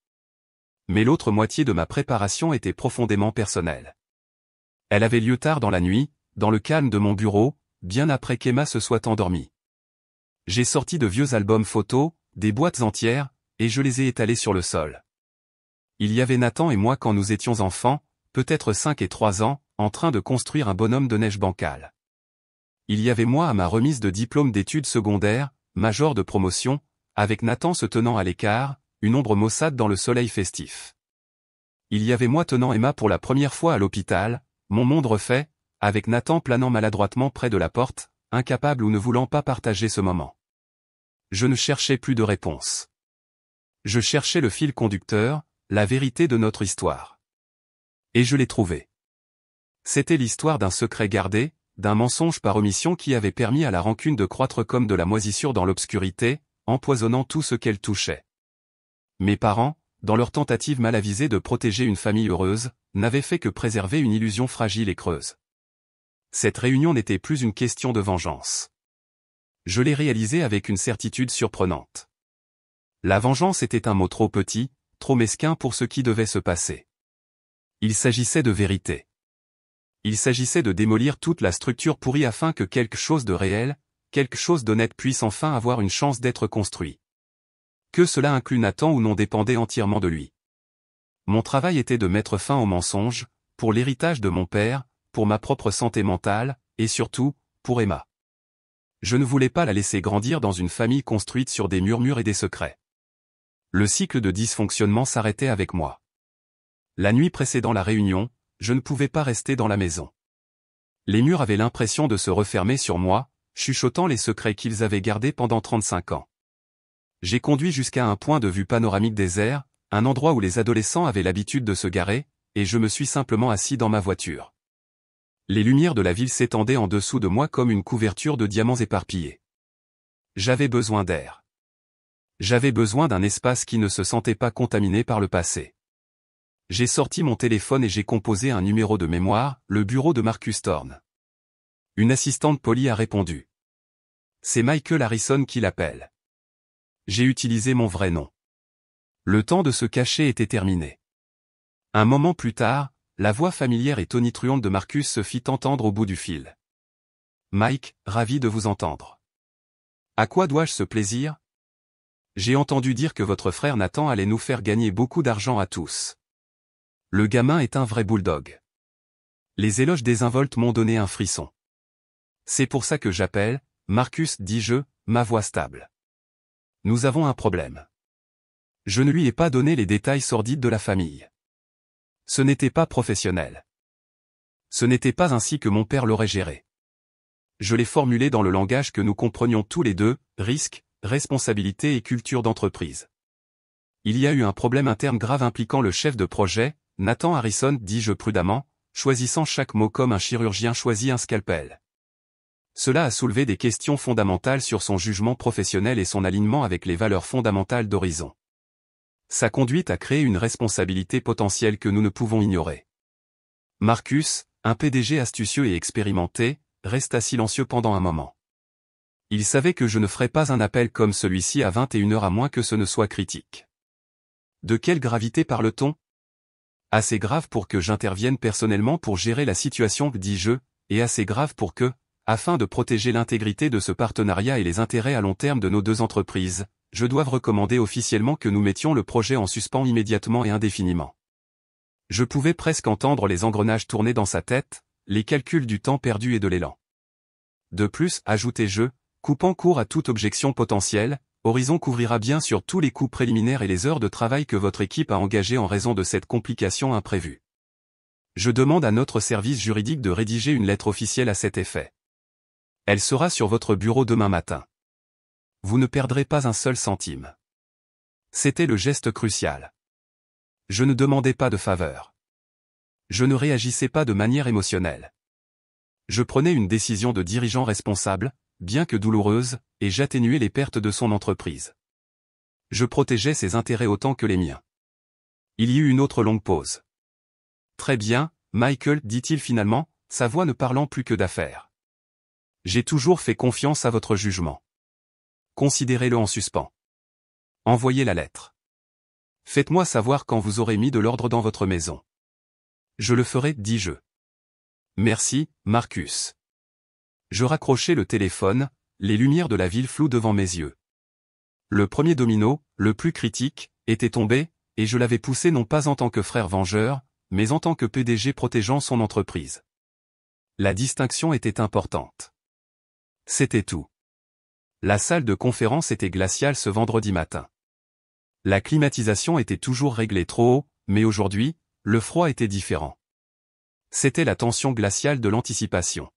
Mais l'autre moitié de ma préparation était profondément personnelle. Elle avait lieu tard dans la nuit, dans le calme de mon bureau, bien après qu'Emma se soit endormie. J'ai sorti de vieux albums photos, des boîtes entières, et je les ai étalées sur le sol. Il y avait Nathan et moi quand nous étions enfants, peut-être 5 et 3 ans, en train de construire un bonhomme de neige bancal. Il y avait moi à ma remise de diplôme d'études secondaires, major de promotion, avec Nathan se tenant à l'écart, une ombre maussade dans le soleil festif. Il y avait moi tenant Emma pour la première fois à l'hôpital, mon monde refait, avec Nathan planant maladroitement près de la porte, incapable ou ne voulant pas partager ce moment. Je ne cherchais plus de réponse. Je cherchais le fil conducteur, la vérité de notre histoire. Et je l'ai trouvé. C'était l'histoire d'un secret gardé, d'un mensonge par omission qui avait permis à la rancune de croître comme de la moisissure dans l'obscurité, empoisonnant tout ce qu'elle touchait. Mes parents, dans leur tentative mal avisée de protéger une famille heureuse, n'avaient fait que préserver une illusion fragile et creuse. Cette réunion n'était plus une question de vengeance. Je l'ai réalisée avec une certitude surprenante. La vengeance était un mot trop petit, trop mesquin pour ce qui devait se passer. Il s'agissait de vérité. Il s'agissait de démolir toute la structure pourrie afin que quelque chose de réel, quelque chose d'honnête puisse enfin avoir une chance d'être construit. Que cela inclût Nathan ou non dépendait entièrement de lui. Mon travail était de mettre fin au mensonge, pour l'héritage de mon père, pour ma propre santé mentale, et surtout, pour Emma. Je ne voulais pas la laisser grandir dans une famille construite sur des murmures et des secrets. Le cycle de dysfonctionnement s'arrêtait avec moi. La nuit précédant la réunion, je ne pouvais pas rester dans la maison. Les murs avaient l'impression de se refermer sur moi, chuchotant les secrets qu'ils avaient gardés pendant 35 ans. J'ai conduit jusqu'à un point de vue panoramique désert, un endroit où les adolescents avaient l'habitude de se garer, et je me suis simplement assis dans ma voiture. Les lumières de la ville s'étendaient en dessous de moi comme une couverture de diamants éparpillés. J'avais besoin d'air. J'avais besoin d'un espace qui ne se sentait pas contaminé par le passé. J'ai sorti mon téléphone et j'ai composé un numéro de mémoire, le bureau de Marcus Thorne. Une assistante polie a répondu. C'est Michael Harrison qui l'appelle. J'ai utilisé mon vrai nom. Le temps de se cacher était terminé. Un moment plus tard, la voix familière et tonitruante de Marcus se fit entendre au bout du fil. Mike, ravi de vous entendre. À quoi dois-je ce plaisir? J'ai entendu dire que votre frère Nathan allait nous faire gagner beaucoup d'argent à tous. Le gamin est un vrai bulldog. Les éloges désinvoltes m'ont donné un frisson. C'est pour ça que j'appelle, Marcus, dis-je, ma voix stable. Nous avons un problème. Je ne lui ai pas donné les détails sordides de la famille. Ce n'était pas professionnel. Ce n'était pas ainsi que mon père l'aurait géré. Je l'ai formulé dans le langage que nous comprenions tous les deux, risque, responsabilité et culture d'entreprise. Il y a eu un problème interne grave impliquant le chef de projet, Nathan Harrison, dis-je prudemment, choisissant chaque mot comme un chirurgien choisit un scalpel. Cela a soulevé des questions fondamentales sur son jugement professionnel et son alignement avec les valeurs fondamentales d'Horizon. Sa conduite a créé une responsabilité potentielle que nous ne pouvons ignorer. Marcus, un PDG astucieux et expérimenté, resta silencieux pendant un moment. Il savait que je ne ferais pas un appel comme celui-ci à 21h à moins que ce ne soit critique. De quelle gravité parle-t-on? Assez grave pour que j'intervienne personnellement pour gérer la situation, dis-je, et assez grave pour que, afin de protéger l'intégrité de ce partenariat et les intérêts à long terme de nos deux entreprises, je doive recommander officiellement que nous mettions le projet en suspens immédiatement et indéfiniment. Je pouvais presque entendre les engrenages tourner dans sa tête, les calculs du temps perdu et de l'élan. De plus, ajoutai-je, coupant court à toute objection potentielle, Horizon couvrira bien sûr tous les coûts préliminaires et les heures de travail que votre équipe a engagées en raison de cette complication imprévue. Je demande à notre service juridique de rédiger une lettre officielle à cet effet. Elle sera sur votre bureau demain matin. Vous ne perdrez pas un seul centime. C'était le geste crucial. Je ne demandais pas de faveur. Je ne réagissais pas de manière émotionnelle. Je prenais une décision de dirigeant responsable, bien que douloureuse, et j'atténuais les pertes de son entreprise. Je protégeais ses intérêts autant que les miens. Il y eut une autre longue pause. Très bien, Michael, dit-il finalement, sa voix ne parlant plus que d'affaires. J'ai toujours fait confiance à votre jugement. Considérez-le en suspens. Envoyez la lettre. Faites-moi savoir quand vous aurez mis de l'ordre dans votre maison. Je le ferai, dis-je. Merci, Marcus. Je raccrochai le téléphone, les lumières de la ville floues devant mes yeux. Le premier domino, le plus critique, était tombé, et je l'avais poussé non pas en tant que frère vengeur, mais en tant que PDG protégeant son entreprise. La distinction était importante. C'était tout. La salle de conférence était glaciale ce vendredi matin. La climatisation était toujours réglée trop haut, mais aujourd'hui, le froid était différent. C'était la tension glaciale de l'anticipation.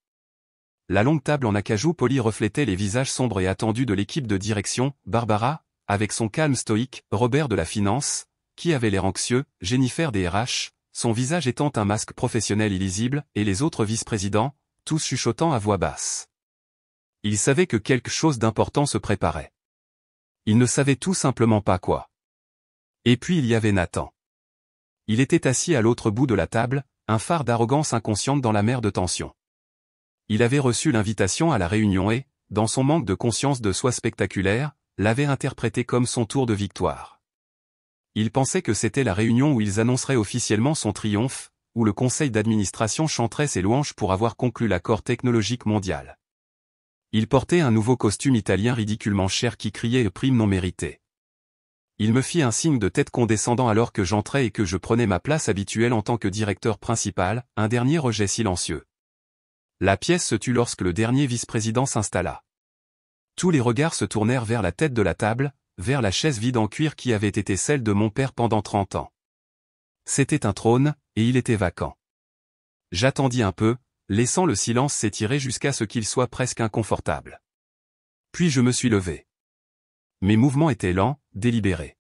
La longue table en acajou poli reflétait les visages sombres et attendus de l'équipe de direction, Barbara, avec son calme stoïque, Robert de la finance, qui avait l'air anxieux, Jennifer des RH, son visage étant un masque professionnel illisible, et les autres vice-présidents, tous chuchotant à voix basse. Ils savaient que quelque chose d'important se préparait. Ils ne savaient tout simplement pas quoi. Et puis il y avait Nathan. Il était assis à l'autre bout de la table, un phare d'arrogance inconsciente dans la mer de tension. Il avait reçu l'invitation à la réunion et, dans son manque de conscience de soi spectaculaire, l'avait interprété comme son tour de victoire. Il pensait que c'était la réunion où ils annonceraient officiellement son triomphe, où le conseil d'administration chanterait ses louanges pour avoir conclu l'accord technologique mondial. Il portait un nouveau costume italien ridiculement cher qui criait prime non méritée. Il me fit un signe de tête condescendant alors que j'entrais et que je prenais ma place habituelle en tant que directeur principal, un dernier rejet silencieux. La pièce se tut lorsque le dernier vice-président s'installa. Tous les regards se tournèrent vers la tête de la table, vers la chaise vide en cuir qui avait été celle de mon père pendant 30 ans. C'était un trône, et il était vacant. J'attendis un peu, laissant le silence s'étirer jusqu'à ce qu'il soit presque inconfortable. Puis je me suis levé. Mes mouvements étaient lents, délibérés.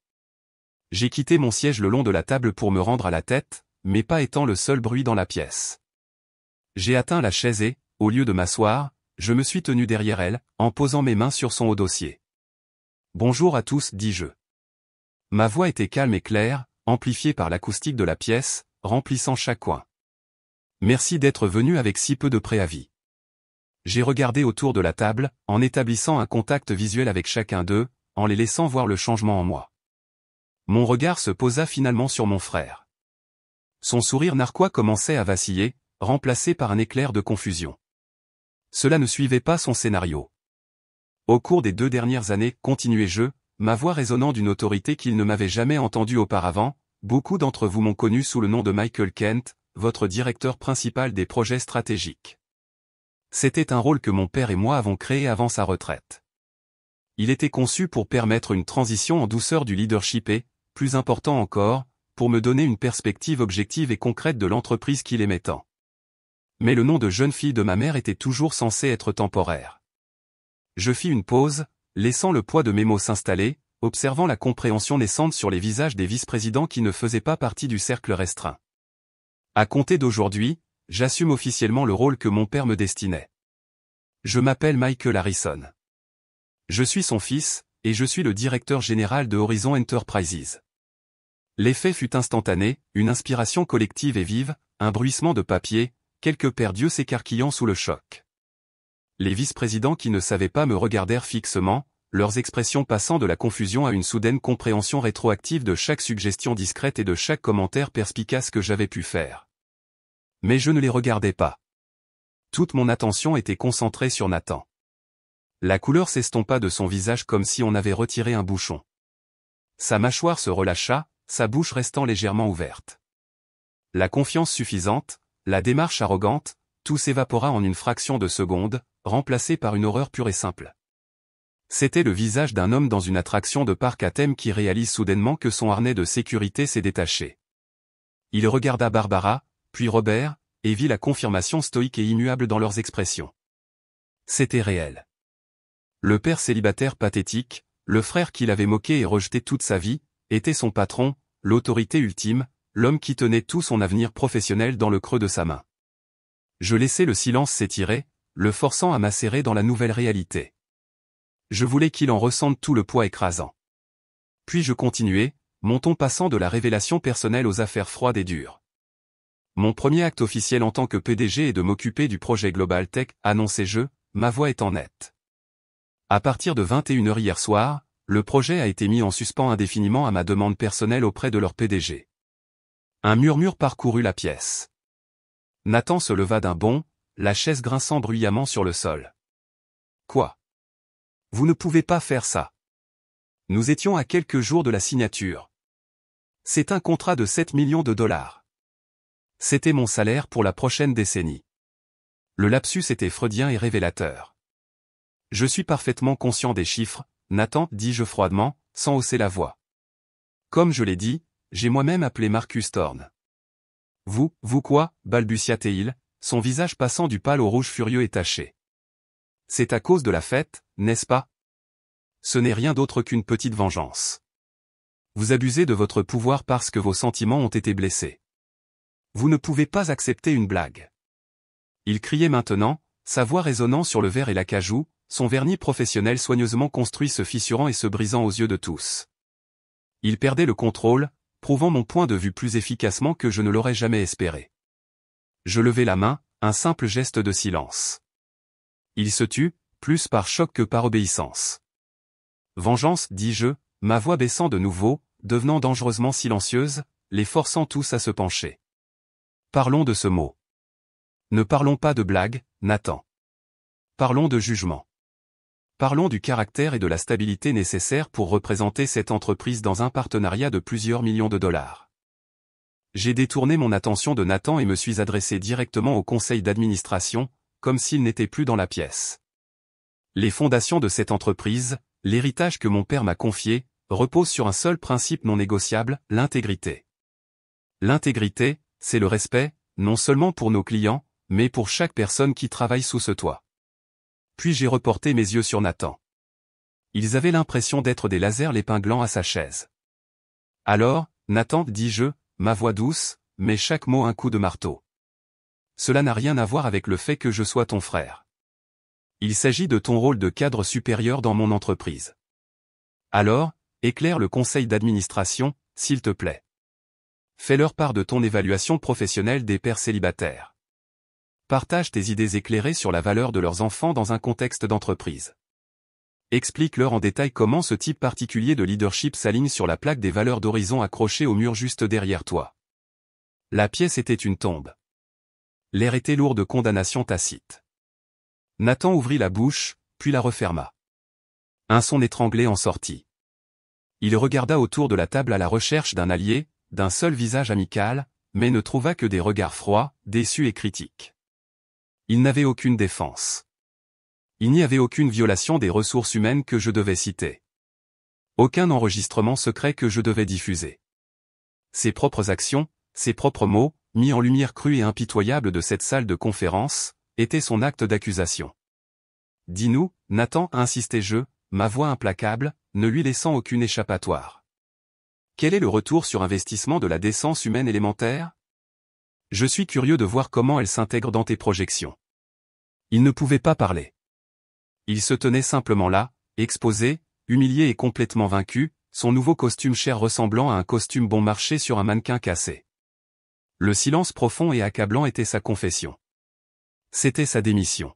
J'ai quitté mon siège le long de la table pour me rendre à la tête, mais pas étant le seul bruit dans la pièce. J'ai atteint la chaise et, au lieu de m'asseoir, je me suis tenu derrière elle, en posant mes mains sur son haut dossier. Bonjour à tous, dis-je. Ma voix était calme et claire, amplifiée par l'acoustique de la pièce, remplissant chaque coin. Merci d'être venu avec si peu de préavis. J'ai regardé autour de la table, en établissant un contact visuel avec chacun d'eux, en les laissant voir le changement en moi. Mon regard se posa finalement sur mon frère. Son sourire narquois commençait à vaciller, remplacé par un éclair de confusion. Cela ne suivait pas son scénario. Au cours des 2 dernières années, continuai-je, ma voix résonnant d'une autorité qu'il ne m'avait jamais entendue auparavant, beaucoup d'entre vous m'ont connu sous le nom de Michael Kent, votre directeur principal des projets stratégiques. C'était un rôle que mon père et moi avons créé avant sa retraite. Il était conçu pour permettre une transition en douceur du leadership et, plus important encore, pour me donner une perspective objective et concrète de l'entreprise qu'il aimait tant. Mais le nom de jeune fille de ma mère était toujours censé être temporaire. Je fis une pause, laissant le poids de mes mots s'installer, observant la compréhension naissante sur les visages des vice-présidents qui ne faisaient pas partie du cercle restreint. À compter d'aujourd'hui, j'assume officiellement le rôle que mon père me destinait. Je m'appelle Michael Harrison. Je suis son fils, et je suis le directeur général de Horizon Enterprises. L'effet fut instantané, une inspiration collective et vive, un bruissement de papier, quelques paires d'yeux s'écarquillant sous le choc. Les vice-présidents qui ne savaient pas me regardèrent fixement, leurs expressions passant de la confusion à une soudaine compréhension rétroactive de chaque suggestion discrète et de chaque commentaire perspicace que j'avais pu faire. Mais je ne les regardais pas. Toute mon attention était concentrée sur Nathan. La couleur s'estompa de son visage comme si on avait retiré un bouchon. Sa mâchoire se relâcha, sa bouche restant légèrement ouverte. La confiance suffisante, la démarche arrogante, tout s'évapora en une fraction de seconde, remplacé par une horreur pure et simple. C'était le visage d'un homme dans une attraction de parc à thème qui réalise soudainement que son harnais de sécurité s'est détaché. Il regarda Barbara, puis Robert, et vit la confirmation stoïque et immuable dans leurs expressions. C'était réel. Le père célibataire pathétique, le frère qu'il avait moqué et rejeté toute sa vie, était son patron, l'autorité ultime, l'homme qui tenait tout son avenir professionnel dans le creux de sa main. Je laissai le silence s'étirer, le forçant à macérer dans la nouvelle réalité. Je voulais qu'il en ressente tout le poids écrasant. Puis je continuai, mon ton passant de la révélation personnelle aux affaires froides et dures. Mon premier acte officiel en tant que PDG est de m'occuper du projet Global Tech, annoncai-je, ma voix étant nette. À partir de 21h hier soir, le projet a été mis en suspens indéfiniment à ma demande personnelle auprès de leur PDG. Un murmure parcourut la pièce. Nathan se leva d'un bond, la chaise grinçant bruyamment sur le sol. Quoi? Vous ne pouvez pas faire ça. Nous étions à quelques jours de la signature. C'est un contrat de 7 millions de dollars. C'était mon salaire pour la prochaine décennie. Le lapsus était freudien et révélateur. Je suis parfaitement conscient des chiffres, Nathan, dis-je froidement, sans hausser la voix. Comme je l'ai dit, j'ai moi-même appelé Marcus Thorne. Vous quoi, balbutia-t-il, son visage passant du pâle au rouge furieux et taché. C'est à cause de la fête, n'est-ce pas? Ce n'est rien d'autre qu'une petite vengeance. Vous abusez de votre pouvoir parce que vos sentiments ont été blessés. Vous ne pouvez pas accepter une blague. Il criait maintenant, sa voix résonnant sur le verre et l'acajou, son vernis professionnel soigneusement construit se fissurant et se brisant aux yeux de tous. Il perdait le contrôle, prouvant mon point de vue plus efficacement que je ne l'aurais jamais espéré. Je levai la main, un simple geste de silence. Il se tut, plus par choc que par obéissance. Vengeance, dis-je, ma voix baissant de nouveau, devenant dangereusement silencieuse, les forçant tous à se pencher. Parlons de ce mot. Ne parlons pas de blague, Nathan. Parlons de jugement. Parlons du caractère et de la stabilité nécessaires pour représenter cette entreprise dans un partenariat de plusieurs millions de dollars. J'ai détourné mon attention de Nathan et me suis adressé directement au conseil d'administration, comme s'il n'était plus dans la pièce. Les fondations de cette entreprise, l'héritage que mon père m'a confié, reposent sur un seul principe non négociable, l'intégrité. L'intégrité, c'est le respect, non seulement pour nos clients, mais pour chaque personne qui travaille sous ce toit. Puis j'ai reporté mes yeux sur Nathan. Ils avaient l'impression d'être des lasers l'épinglant à sa chaise. Alors, Nathan, dis-je, ma voix douce, mais chaque mot un coup de marteau. Cela n'a rien à voir avec le fait que je sois ton frère. Il s'agit de ton rôle de cadre supérieur dans mon entreprise. Alors, éclaire le conseil d'administration, s'il te plaît. Fais-leur part de ton évaluation professionnelle des pères célibataires. Partage tes idées éclairées sur la valeur de leurs enfants dans un contexte d'entreprise. Explique-leur en détail comment ce type particulier de leadership s'aligne sur la plaque des valeurs d'horizon accrochée au mur juste derrière toi. La pièce était une tombe. L'air était lourd de condamnation tacite. Nathan ouvrit la bouche, puis la referma. Un son étranglé en sortit. Il regarda autour de la table à la recherche d'un allié, d'un seul visage amical, mais ne trouva que des regards froids, déçus et critiques. Il n'avait aucune défense. Il n'y avait aucune violation des ressources humaines que je devais citer. Aucun enregistrement secret que je devais diffuser. Ses propres actions, ses propres mots, mis en lumière crue et impitoyable de cette salle de conférence, étaient son acte d'accusation. Dis-nous, Nathan, insistai-je, ma voix implacable, ne lui laissant aucune échappatoire. Quel est le retour sur investissement de la décence humaine élémentaire? Je suis curieux de voir comment elle s'intègre dans tes projections. Il ne pouvait pas parler. Il se tenait simplement là, exposé, humilié et complètement vaincu, son nouveau costume cher ressemblant à un costume bon marché sur un mannequin cassé. Le silence profond et accablant était sa confession. C'était sa démission.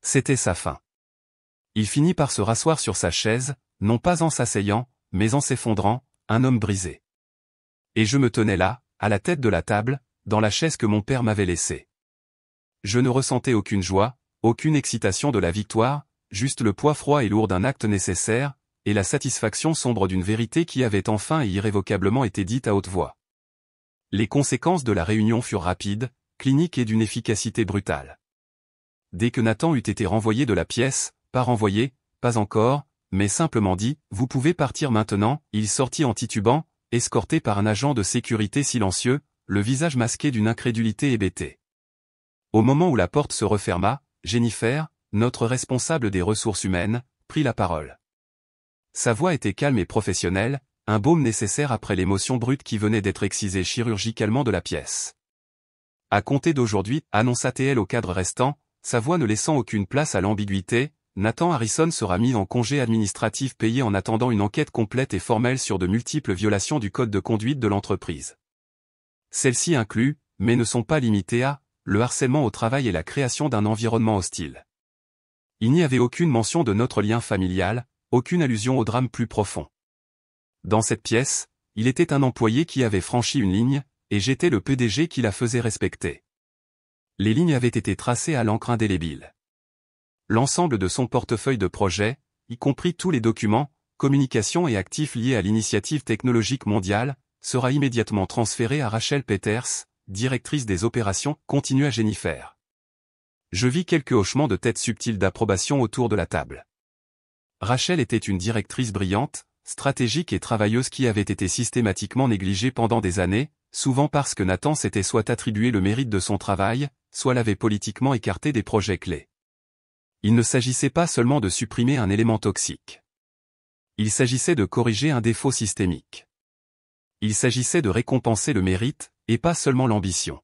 C'était sa fin. Il finit par se rasseoir sur sa chaise, non pas en s'asseyant, mais en s'effondrant, un homme brisé. Et je me tenais là, à la tête de la table, dans la chaise que mon père m'avait laissée. Je ne ressentais aucune joie, aucune excitation de la victoire, juste le poids froid et lourd d'un acte nécessaire, et la satisfaction sombre d'une vérité qui avait enfin et irrévocablement été dite à haute voix. Les conséquences de la réunion furent rapides, cliniques et d'une efficacité brutale. Dès que Nathan eut été renvoyé de la pièce, pas renvoyé, pas encore, mais simplement dit « Vous pouvez partir maintenant », il sortit en titubant, escorté par un agent de sécurité silencieux, le visage masqué d'une incrédulité hébétée. Au moment où la porte se referma, Jennifer, notre responsable des ressources humaines, prit la parole. Sa voix était calme et professionnelle, un baume nécessaire après l'émotion brute qui venait d'être excisée chirurgicalement de la pièce. À compter d'aujourd'hui, annonça-t-elle au cadre restant, sa voix ne laissant aucune place à l'ambiguïté, Nathan Harrison sera mis en congé administratif payé en attendant une enquête complète et formelle sur de multiples violations du code de conduite de l'entreprise. Celles-ci incluent, mais ne sont pas limitées à, le harcèlement au travail et la création d'un environnement hostile. Il n'y avait aucune mention de notre lien familial, aucune allusion au drame plus profond. Dans cette pièce, il était un employé qui avait franchi une ligne, et j'étais le PDG qui la faisait respecter. Les lignes avaient été tracées à l'encre indélébile. L'ensemble de son portefeuille de projets, y compris tous les documents, communications et actifs liés à l'initiative technologique mondiale, sera immédiatement transféré à Rachel Peters, directrice des opérations, continua Jennifer. Je vis quelques hochements de tête subtils d'approbation autour de la table. Rachel était une directrice brillante, stratégique et travailleuse qui avait été systématiquement négligée pendant des années, souvent parce que Nathan s'était soit attribué le mérite de son travail, soit l'avait politiquement écarté des projets clés. Il ne s'agissait pas seulement de supprimer un élément toxique. Il s'agissait de corriger un défaut systémique. Il s'agissait de récompenser le mérite, et pas seulement l'ambition.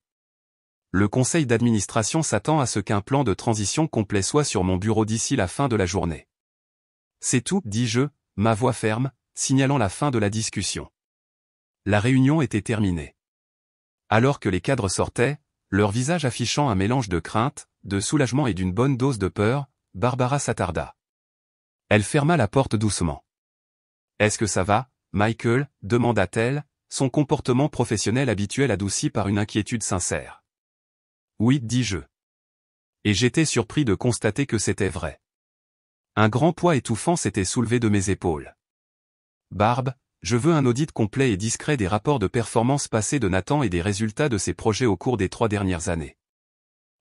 Le conseil d'administration s'attend à ce qu'un plan de transition complet soit sur mon bureau d'ici la fin de la journée. C'est tout, dis-je, ma voix ferme, signalant la fin de la discussion. La réunion était terminée. Alors que les cadres sortaient, leur visage affichant un mélange de crainte, de soulagement et d'une bonne dose de peur, Barbara s'attarda. Elle ferma la porte doucement. « Est-ce que ça va, Michael ?» demanda-t-elle, son comportement professionnel habituel adouci par une inquiétude sincère. « Oui, dis-je. » Et j'étais surpris de constater que c'était vrai. Un grand poids étouffant s'était soulevé de mes épaules. « Barbe, je veux un audit complet et discret des rapports de performance passés de Nathan et des résultats de ses projets au cours des 3 dernières années.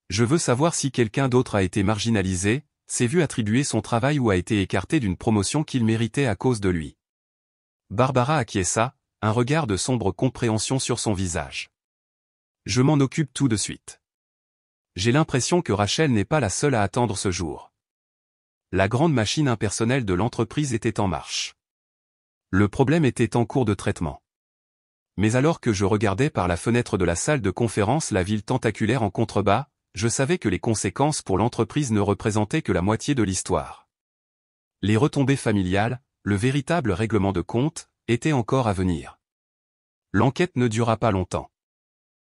Je veux savoir si quelqu'un d'autre a été marginalisé, s'est vu attribuer son travail ou a été écarté d'une promotion qu'il méritait à cause de lui. » Barbara acquiesça, un regard de sombre compréhension sur son visage. « Je m'en occupe tout de suite. J'ai l'impression que Rachel n'est pas la seule à attendre ce jour. » La grande machine impersonnelle de l'entreprise était en marche. Le problème était en cours de traitement. Mais alors que je regardais par la fenêtre de la salle de conférence la ville tentaculaire en contrebas, je savais que les conséquences pour l'entreprise ne représentaient que la moitié de l'histoire. Les retombées familiales, le véritable règlement de compte, étaient encore à venir. L'enquête ne dura pas longtemps.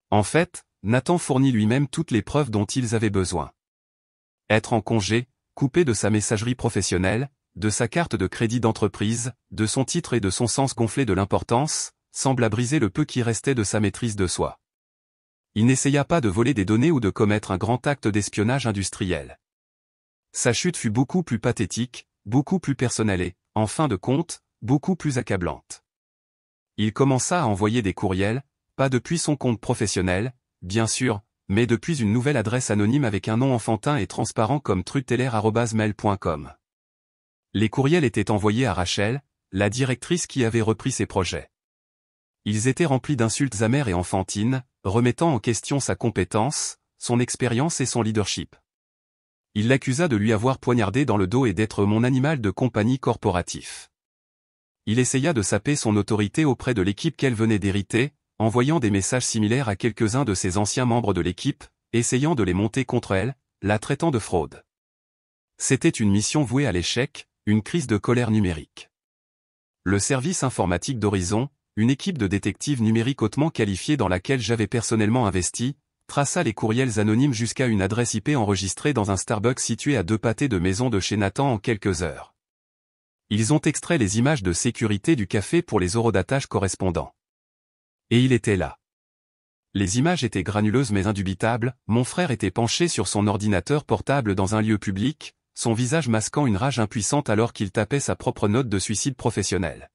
En fait, Nathan fournit lui-même toutes les preuves dont ils avaient besoin. Être en congé, coupé de sa messagerie professionnelle, de sa carte de crédit d'entreprise, de son titre et de son sens gonflé de l'importance, sembla briser le peu qui restait de sa maîtrise de soi. Il n'essaya pas de voler des données ou de commettre un grand acte d'espionnage industriel. Sa chute fut beaucoup plus pathétique, beaucoup plus personnelle et, en fin de compte, beaucoup plus accablante. Il commença à envoyer des courriels, pas depuis son compte professionnel, bien sûr, mais depuis une nouvelle adresse anonyme avec un nom enfantin et transparent comme truteller@mail.com. Les courriels étaient envoyés à Rachel, la directrice qui avait repris ses projets. Ils étaient remplis d'insultes amères et enfantines, remettant en question sa compétence, son expérience et son leadership. Il l'accusa de lui avoir poignardé dans le dos et d'être mon animal de compagnie corporatif. Il essaya de saper son autorité auprès de l'équipe qu'elle venait d'hériter, envoyant des messages similaires à quelques-uns de ses anciens membres de l'équipe, essayant de les monter contre elle, la traitant de fraude. C'était une mission vouée à l'échec, une crise de colère numérique. Le service informatique d'Horizon, une équipe de détectives numériques hautement qualifiée dans laquelle j'avais personnellement investi, traça les courriels anonymes jusqu'à une adresse IP enregistrée dans un Starbucks situé à 2 pâtés de maison de chez Nathan en quelques heures. Ils ont extrait les images de sécurité du café pour les horodatages correspondants. Et il était là. Les images étaient granuleuses mais indubitables, mon frère était penché sur son ordinateur portable dans un lieu public, son visage masquant une rage impuissante alors qu'il tapait sa propre note de suicide professionnel.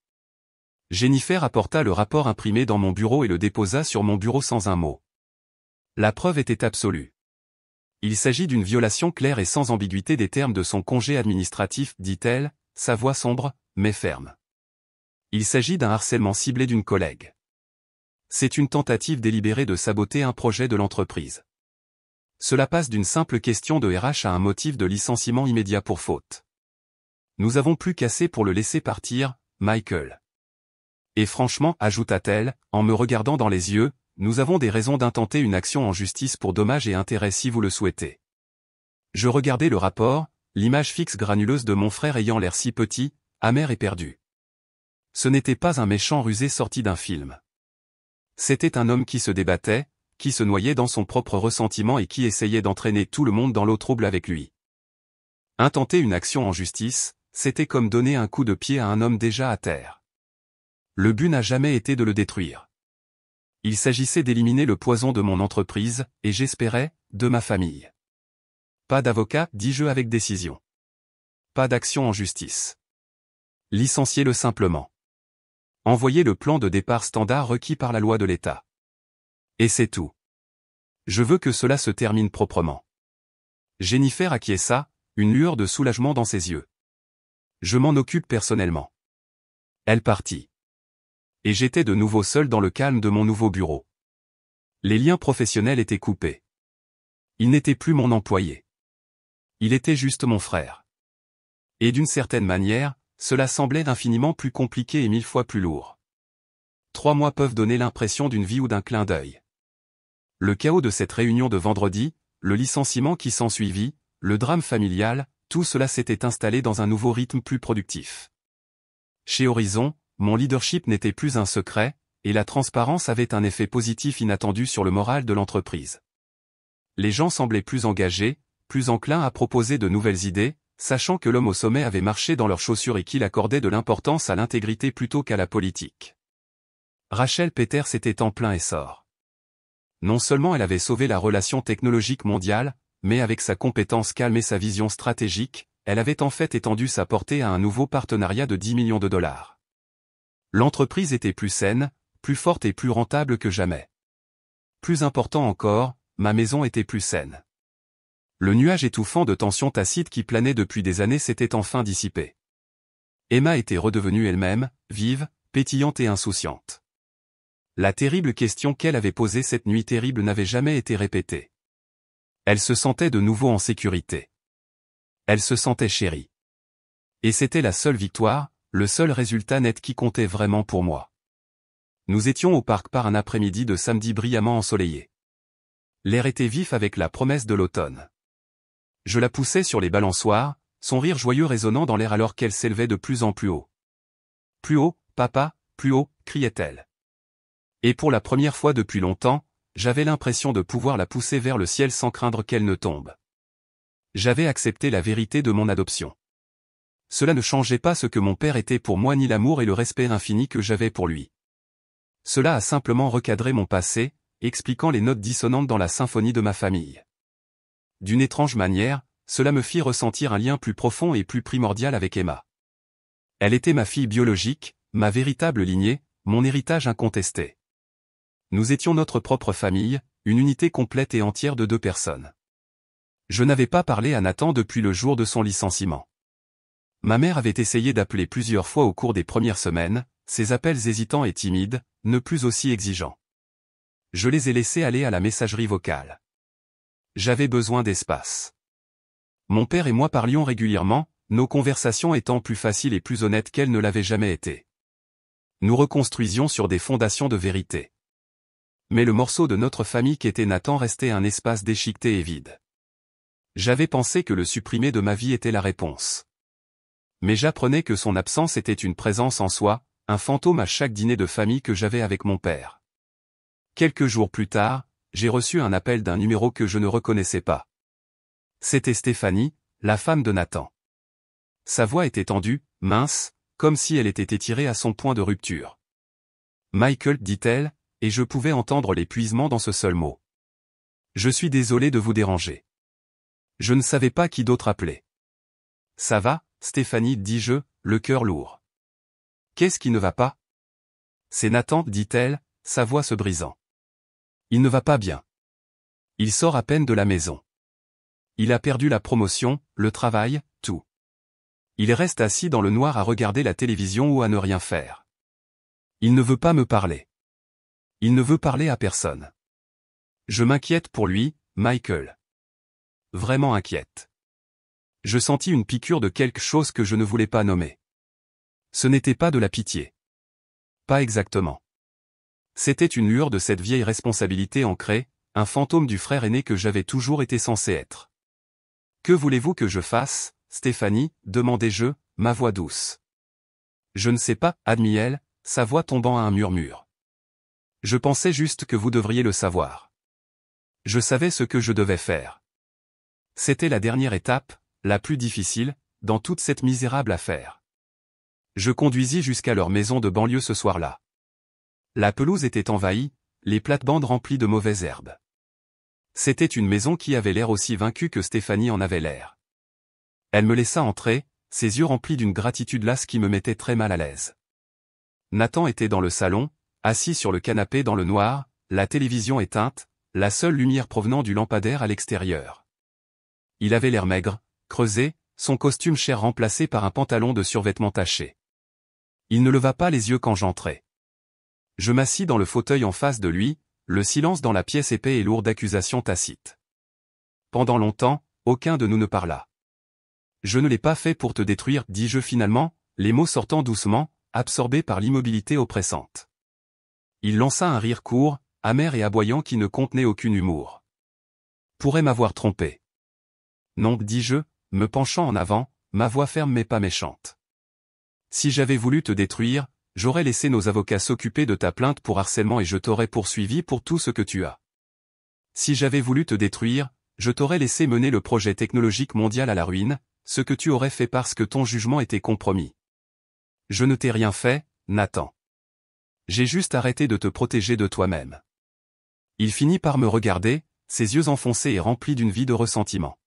Jennifer apporta le rapport imprimé dans mon bureau et le déposa sur mon bureau sans un mot. La preuve était absolue. Il s'agit d'une violation claire et sans ambiguïté des termes de son congé administratif, dit-elle, sa voix sombre, mais ferme. Il s'agit d'un harcèlement ciblé d'une collègue. C'est une tentative délibérée de saboter un projet de l'entreprise. Cela passe d'une simple question de RH à un motif de licenciement immédiat pour faute. Nous avons plus qu'assez pour le laisser partir, Michael. Et franchement, ajouta-t-elle, en me regardant dans les yeux, nous avons des raisons d'intenter une action en justice pour dommages et intérêts si vous le souhaitez. Je regardais le rapport, l'image fixe granuleuse de mon frère ayant l'air si petit, amer et perdu. Ce n'était pas un méchant rusé sorti d'un film. C'était un homme qui se débattait, qui se noyait dans son propre ressentiment et qui essayait d'entraîner tout le monde dans l'eau trouble avec lui. Intenter une action en justice, c'était comme donner un coup de pied à un homme déjà à terre. Le but n'a jamais été de le détruire. Il s'agissait d'éliminer le poison de mon entreprise, et j'espérais, de ma famille. Pas d'avocat, dis-je avec décision. Pas d'action en justice. Licenciez-le simplement. Envoyez le plan de départ standard requis par la loi de l'État. Et c'est tout. Je veux que cela se termine proprement. Jennifer acquiesça, une lueur de soulagement dans ses yeux. Je m'en occupe personnellement. Elle partit. Et j'étais de nouveau seul dans le calme de mon nouveau bureau. Les liens professionnels étaient coupés. Il n'était plus mon employé. Il était juste mon frère. Et d'une certaine manière, cela semblait infiniment plus compliqué et 1000 fois plus lourd. 3 mois peuvent donner l'impression d'une vie ou d'un clin d'œil. Le chaos de cette réunion de vendredi, le licenciement qui s'ensuivit, le drame familial, tout cela s'était installé dans un nouveau rythme plus productif. Chez Horizon, mon leadership n'était plus un secret, et la transparence avait un effet positif inattendu sur le moral de l'entreprise. Les gens semblaient plus engagés, plus enclins à proposer de nouvelles idées, sachant que l'homme au sommet avait marché dans leurs chaussures et qu'il accordait de l'importance à l'intégrité plutôt qu'à la politique. Rachel Peters était en plein essor. Non seulement elle avait sauvé la relation technologique mondiale, mais avec sa compétence calme et sa vision stratégique, elle avait en fait étendu sa portée à un nouveau partenariat de 10 millions de dollars. L'entreprise était plus saine, plus forte et plus rentable que jamais. Plus important encore, ma maison était plus saine. Le nuage étouffant de tension tacite qui planait depuis des années s'était enfin dissipé. Emma était redevenue elle-même, vive, pétillante et insouciante. La terrible question qu'elle avait posée cette nuit terrible n'avait jamais été répétée. Elle se sentait de nouveau en sécurité. Elle se sentait chérie. Et c'était la seule victoire, le seul résultat net qui comptait vraiment pour moi. Nous étions au parc par un après-midi de samedi brillamment ensoleillé. L'air était vif avec la promesse de l'automne. Je la poussais sur les balançoires, son rire joyeux résonnant dans l'air alors qu'elle s'élevait de plus en plus haut. Plus haut, papa, plus haut, criait-elle. Et pour la première fois depuis longtemps, j'avais l'impression de pouvoir la pousser vers le ciel sans craindre qu'elle ne tombe. J'avais accepté la vérité de mon adoption. Cela ne changeait pas ce que mon père était pour moi ni l'amour et le respect infini que j'avais pour lui. Cela a simplement recadré mon passé, expliquant les notes dissonantes dans la symphonie de ma famille. D'une étrange manière, cela me fit ressentir un lien plus profond et plus primordial avec Emma. Elle était ma fille biologique, ma véritable lignée, mon héritage incontesté. Nous étions notre propre famille, une unité complète et entière de 2 personnes. Je n'avais pas parlé à Nathan depuis le jour de son licenciement. Ma mère avait essayé d'appeler plusieurs fois au cours des premières semaines, ses appels hésitants et timides, ne plus aussi exigeants. Je les ai laissés aller à la messagerie vocale. J'avais besoin d'espace. Mon père et moi parlions régulièrement, nos conversations étant plus faciles et plus honnêtes qu'elles ne l'avaient jamais été. Nous reconstruisions sur des fondations de vérité. Mais le morceau de notre famille qu'était Nathan restait un espace déchiqueté et vide. J'avais pensé que le supprimer de ma vie était la réponse. Mais j'apprenais que son absence était une présence en soi, un fantôme à chaque dîner de famille que j'avais avec mon père. Quelques jours plus tard, j'ai reçu un appel d'un numéro que je ne reconnaissais pas. C'était Stéphanie, la femme de Nathan. Sa voix était tendue, mince, comme si elle était étirée à son point de rupture. Michael, dit-elle, et je pouvais entendre l'épuisement dans ce seul mot. Je suis désolé de vous déranger. Je ne savais pas qui d'autre appeler. Ça va, Stéphanie, dis-je, le cœur lourd. Qu'est-ce qui ne va pas? C'est Nathan, dit-elle, sa voix se brisant. Il ne va pas bien. Il sort à peine de la maison. Il a perdu la promotion, le travail, tout. Il reste assis dans le noir à regarder la télévision ou à ne rien faire. Il ne veut pas me parler. Il ne veut parler à personne. Je m'inquiète pour lui, Michael. Vraiment inquiète. Je sentis une piqûre de quelque chose que je ne voulais pas nommer. Ce n'était pas de la pitié. Pas exactement. C'était une lueur de cette vieille responsabilité ancrée, un fantôme du frère aîné que j'avais toujours été censé être. Que voulez-vous que je fasse, Stéphanie, demandai-je, ma voix douce. Je ne sais pas, admit-elle, sa voix tombant à un murmure. Je pensais juste que vous devriez le savoir. Je savais ce que je devais faire. C'était la dernière étape, la plus difficile, dans toute cette misérable affaire. Je conduisis jusqu'à leur maison de banlieue ce soir-là. La pelouse était envahie, les plates-bandes remplies de mauvaises herbes. C'était une maison qui avait l'air aussi vaincue que Stéphanie en avait l'air. Elle me laissa entrer, ses yeux remplis d'une gratitude lasse qui me mettait très mal à l'aise. Nathan était dans le salon, assis sur le canapé dans le noir, la télévision éteinte, la seule lumière provenant du lampadaire à l'extérieur. Il avait l'air maigre, creusé, son costume cher remplacé par un pantalon de survêtement taché. Il ne leva pas les yeux quand j'entrai. Je m'assis dans le fauteuil en face de lui, le silence dans la pièce épais et lourd d'accusations tacites. Pendant longtemps, aucun de nous ne parla. Je ne l'ai pas fait pour te détruire, dis-je finalement, les mots sortant doucement, absorbés par l'immobilité oppressante. Il lança un rire court, amer et aboyant qui ne contenait aucun humour. Pourrait m'avoir trompé. Non, dis-je, me penchant en avant, ma voix ferme mais pas méchante. Si j'avais voulu te détruire, j'aurais laissé nos avocats s'occuper de ta plainte pour harcèlement et je t'aurais poursuivi pour tout ce que tu as. Si j'avais voulu te détruire, je t'aurais laissé mener le projet technologique mondial à la ruine, ce que tu aurais fait parce que ton jugement était compromis. Je ne t'ai rien fait, Nathan. J'ai juste arrêté de te protéger de toi-même. Il finit par me regarder, ses yeux enfoncés et remplis d'une vie de ressentiment.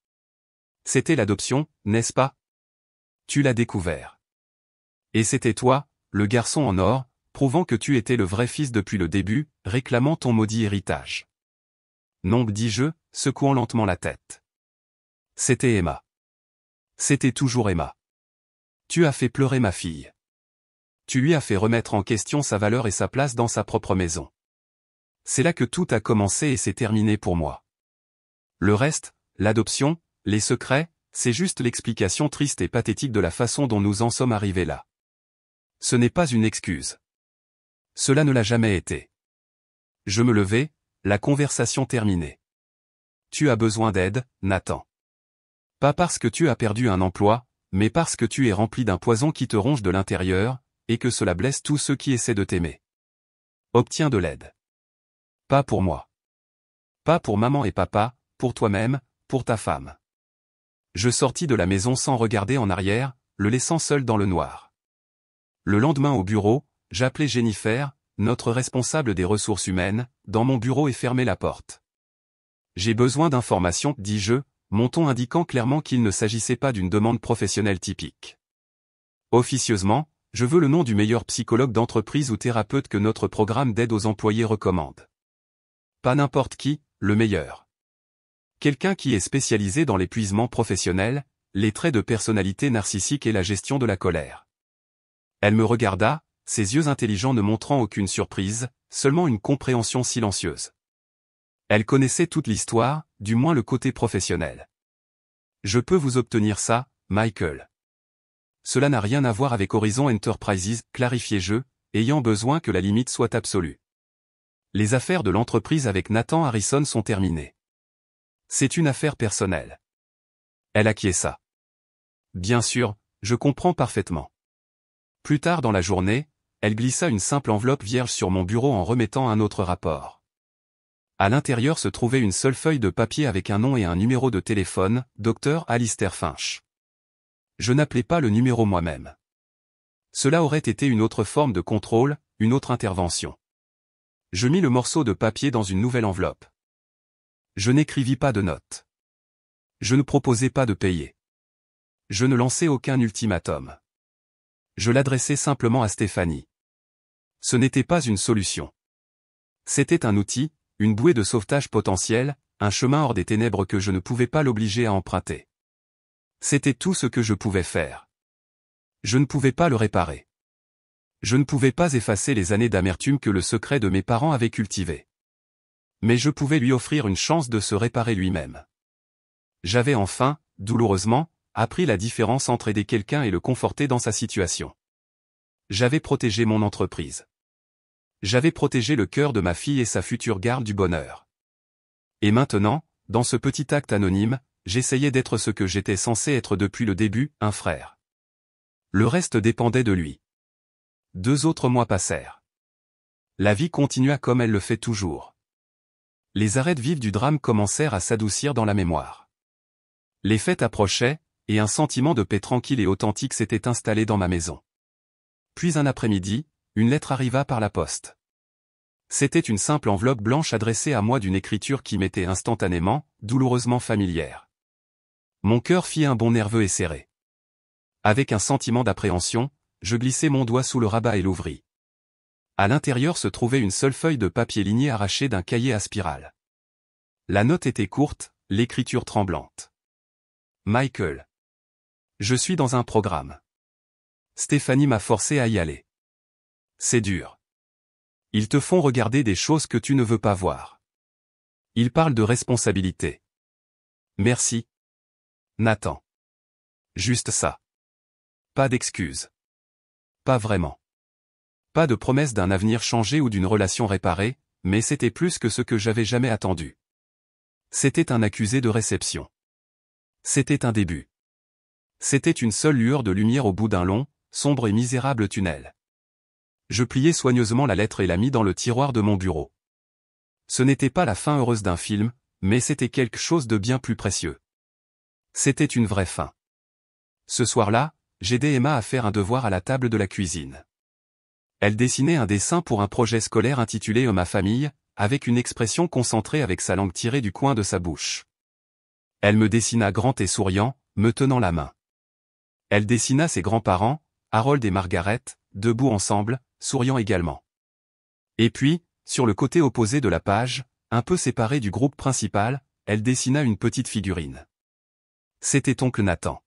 C'était l'adoption, n'est-ce pas? Tu l'as découvert. Et c'était toi, le garçon en or, prouvant que tu étais le vrai fils depuis le début, réclamant ton maudit héritage. Non, dis-je, secouant lentement la tête. C'était Emma. C'était toujours Emma. Tu as fait pleurer ma fille. Tu lui as fait remettre en question sa valeur et sa place dans sa propre maison. C'est là que tout a commencé et s'est terminé pour moi. Le reste, l'adoption, les secrets, c'est juste l'explication triste et pathétique de la façon dont nous en sommes arrivés là. Ce n'est pas une excuse. Cela ne l'a jamais été. Je me levai, la conversation terminée. Tu as besoin d'aide, Nathan. Pas parce que tu as perdu un emploi, mais parce que tu es rempli d'un poison qui te ronge de l'intérieur, et que cela blesse tous ceux qui essaient de t'aimer. Obtiens de l'aide. Pas pour moi. Pas pour maman et papa, pour toi-même, pour ta femme. Je sortis de la maison sans regarder en arrière, le laissant seul dans le noir. Le lendemain au bureau, j'appelai Jennifer, notre responsable des ressources humaines, dans mon bureau et fermai la porte. J'ai besoin d'informations, dis-je, mon ton indiquant clairement qu'il ne s'agissait pas d'une demande professionnelle typique. Officieusement, je veux le nom du meilleur psychologue d'entreprise ou thérapeute que notre programme d'aide aux employés recommande. Pas n'importe qui, le meilleur. Quelqu'un qui est spécialisé dans l'épuisement professionnel, les traits de personnalité narcissique et la gestion de la colère. Elle me regarda, ses yeux intelligents ne montrant aucune surprise, seulement une compréhension silencieuse. Elle connaissait toute l'histoire, du moins le côté professionnel. Je peux vous obtenir ça, Michael. Cela n'a rien à voir avec Horizon Enterprises, clarifiai-je, ayant besoin que la limite soit absolue. Les affaires de l'entreprise avec Nathan Harrison sont terminées. C'est une affaire personnelle. Elle acquiesça. Bien sûr, je comprends parfaitement. Plus tard dans la journée, elle glissa une simple enveloppe vierge sur mon bureau en remettant un autre rapport. À l'intérieur se trouvait une seule feuille de papier avec un nom et un numéro de téléphone, Dr Alistair Finch. Je n'appelais pas le numéro moi-même. Cela aurait été une autre forme de contrôle, une autre intervention. Je mis le morceau de papier dans une nouvelle enveloppe. Je n'écrivis pas de note. Je ne proposais pas de payer. Je ne lançais aucun ultimatum. Je l'adressais simplement à Stéphanie. Ce n'était pas une solution. C'était un outil, une bouée de sauvetage potentielle, un chemin hors des ténèbres que je ne pouvais pas l'obliger à emprunter. C'était tout ce que je pouvais faire. Je ne pouvais pas le réparer. Je ne pouvais pas effacer les années d'amertume que le secret de mes parents avait cultivées. Mais je pouvais lui offrir une chance de se réparer lui-même. J'avais enfin, douloureusement, appris la différence entre aider quelqu'un et le conforter dans sa situation. J'avais protégé mon entreprise. J'avais protégé le cœur de ma fille et sa future garde du bonheur. Et maintenant, dans ce petit acte anonyme, j'essayais d'être ce que j'étais censé être depuis le début, un frère. Le reste dépendait de lui. 2 autres mois passèrent. La vie continua comme elle le fait toujours. Les arêtes vives du drame commencèrent à s'adoucir dans la mémoire. Les fêtes approchaient, et un sentiment de paix tranquille et authentique s'était installé dans ma maison. Puis un après-midi, une lettre arriva par la poste. C'était une simple enveloppe blanche adressée à moi d'une écriture qui m'était instantanément, douloureusement familière. Mon cœur fit un bond nerveux et serré. Avec un sentiment d'appréhension, je glissai mon doigt sous le rabat et l'ouvris. À l'intérieur se trouvait une seule feuille de papier ligné arrachée d'un cahier à spirale. La note était courte, l'écriture tremblante. Michael. Je suis dans un programme. Stéphanie m'a forcé à y aller. C'est dur. Ils te font regarder des choses que tu ne veux pas voir. Ils parlent de responsabilité. Merci. Nathan. Juste ça. Pas d'excuses. Pas vraiment. Pas de promesse d'un avenir changé ou d'une relation réparée, mais c'était plus que ce que j'avais jamais attendu. C'était un accusé de réception. C'était un début. C'était une seule lueur de lumière au bout d'un long, sombre et misérable tunnel. Je pliai soigneusement la lettre et la mis dans le tiroir de mon bureau. Ce n'était pas la fin heureuse d'un film, mais c'était quelque chose de bien plus précieux. C'était une vraie fin. Ce soir-là, j'aidai Emma à faire un devoir à la table de la cuisine. Elle dessinait un dessin pour un projet scolaire intitulé « Ma famille », avec une expression concentrée avec sa langue tirée du coin de sa bouche. Elle me dessina grand et souriant, me tenant la main. Elle dessina ses grands-parents, Harold et Margaret, debout ensemble, souriant également. Et puis, sur le côté opposé de la page, un peu séparé du groupe principal, elle dessina une petite figurine. C'était oncle Nathan.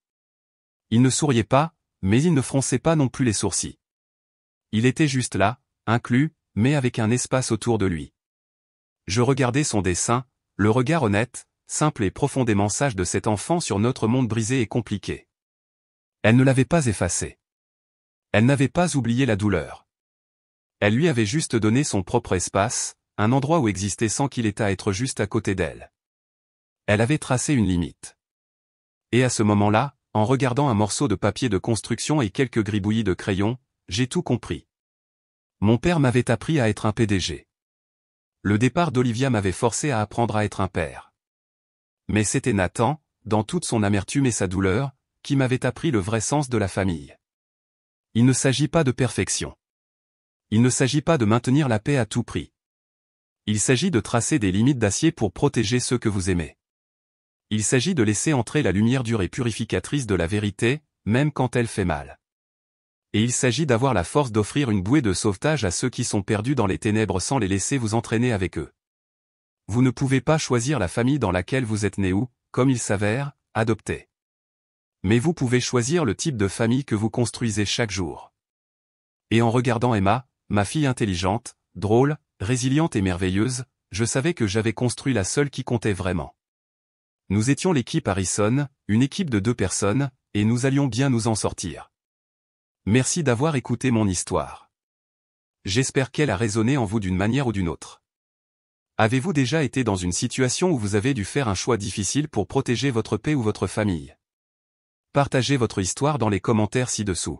Il ne souriait pas, mais il ne fronçait pas non plus les sourcils. Il était juste là, inclus, mais avec un espace autour de lui. Je regardais son dessin, le regard honnête, simple et profondément sage de cet enfant sur notre monde brisé et compliqué. Elle ne l'avait pas effacé. Elle n'avait pas oublié la douleur. Elle lui avait juste donné son propre espace, un endroit où exister sans qu'il ait à être juste à côté d'elle. Elle avait tracé une limite. Et à ce moment-là, en regardant un morceau de papier de construction et quelques gribouillis de crayon, j'ai tout compris. Mon père m'avait appris à être un PDG. Le départ d'Olivia m'avait forcé à apprendre à être un père. Mais c'était Nathan, dans toute son amertume et sa douleur, qui m'avait appris le vrai sens de la famille. Il ne s'agit pas de perfection. Il ne s'agit pas de maintenir la paix à tout prix. Il s'agit de tracer des limites d'acier pour protéger ceux que vous aimez. Il s'agit de laisser entrer la lumière dure et purificatrice de la vérité, même quand elle fait mal. Et il s'agit d'avoir la force d'offrir une bouée de sauvetage à ceux qui sont perdus dans les ténèbres sans les laisser vous entraîner avec eux. Vous ne pouvez pas choisir la famille dans laquelle vous êtes né ou, comme il s'avère, adopter. Mais vous pouvez choisir le type de famille que vous construisez chaque jour. Et en regardant Emma, ma fille intelligente, drôle, résiliente et merveilleuse, je savais que j'avais construit la seule qui comptait vraiment. Nous étions l'équipe Harrison, une équipe de 2 personnes, et nous allions bien nous en sortir. Merci d'avoir écouté mon histoire. J'espère qu'elle a résonné en vous d'une manière ou d'une autre. Avez-vous déjà été dans une situation où vous avez dû faire un choix difficile pour protéger votre paix ou votre famille? Partagez votre histoire dans les commentaires ci-dessous.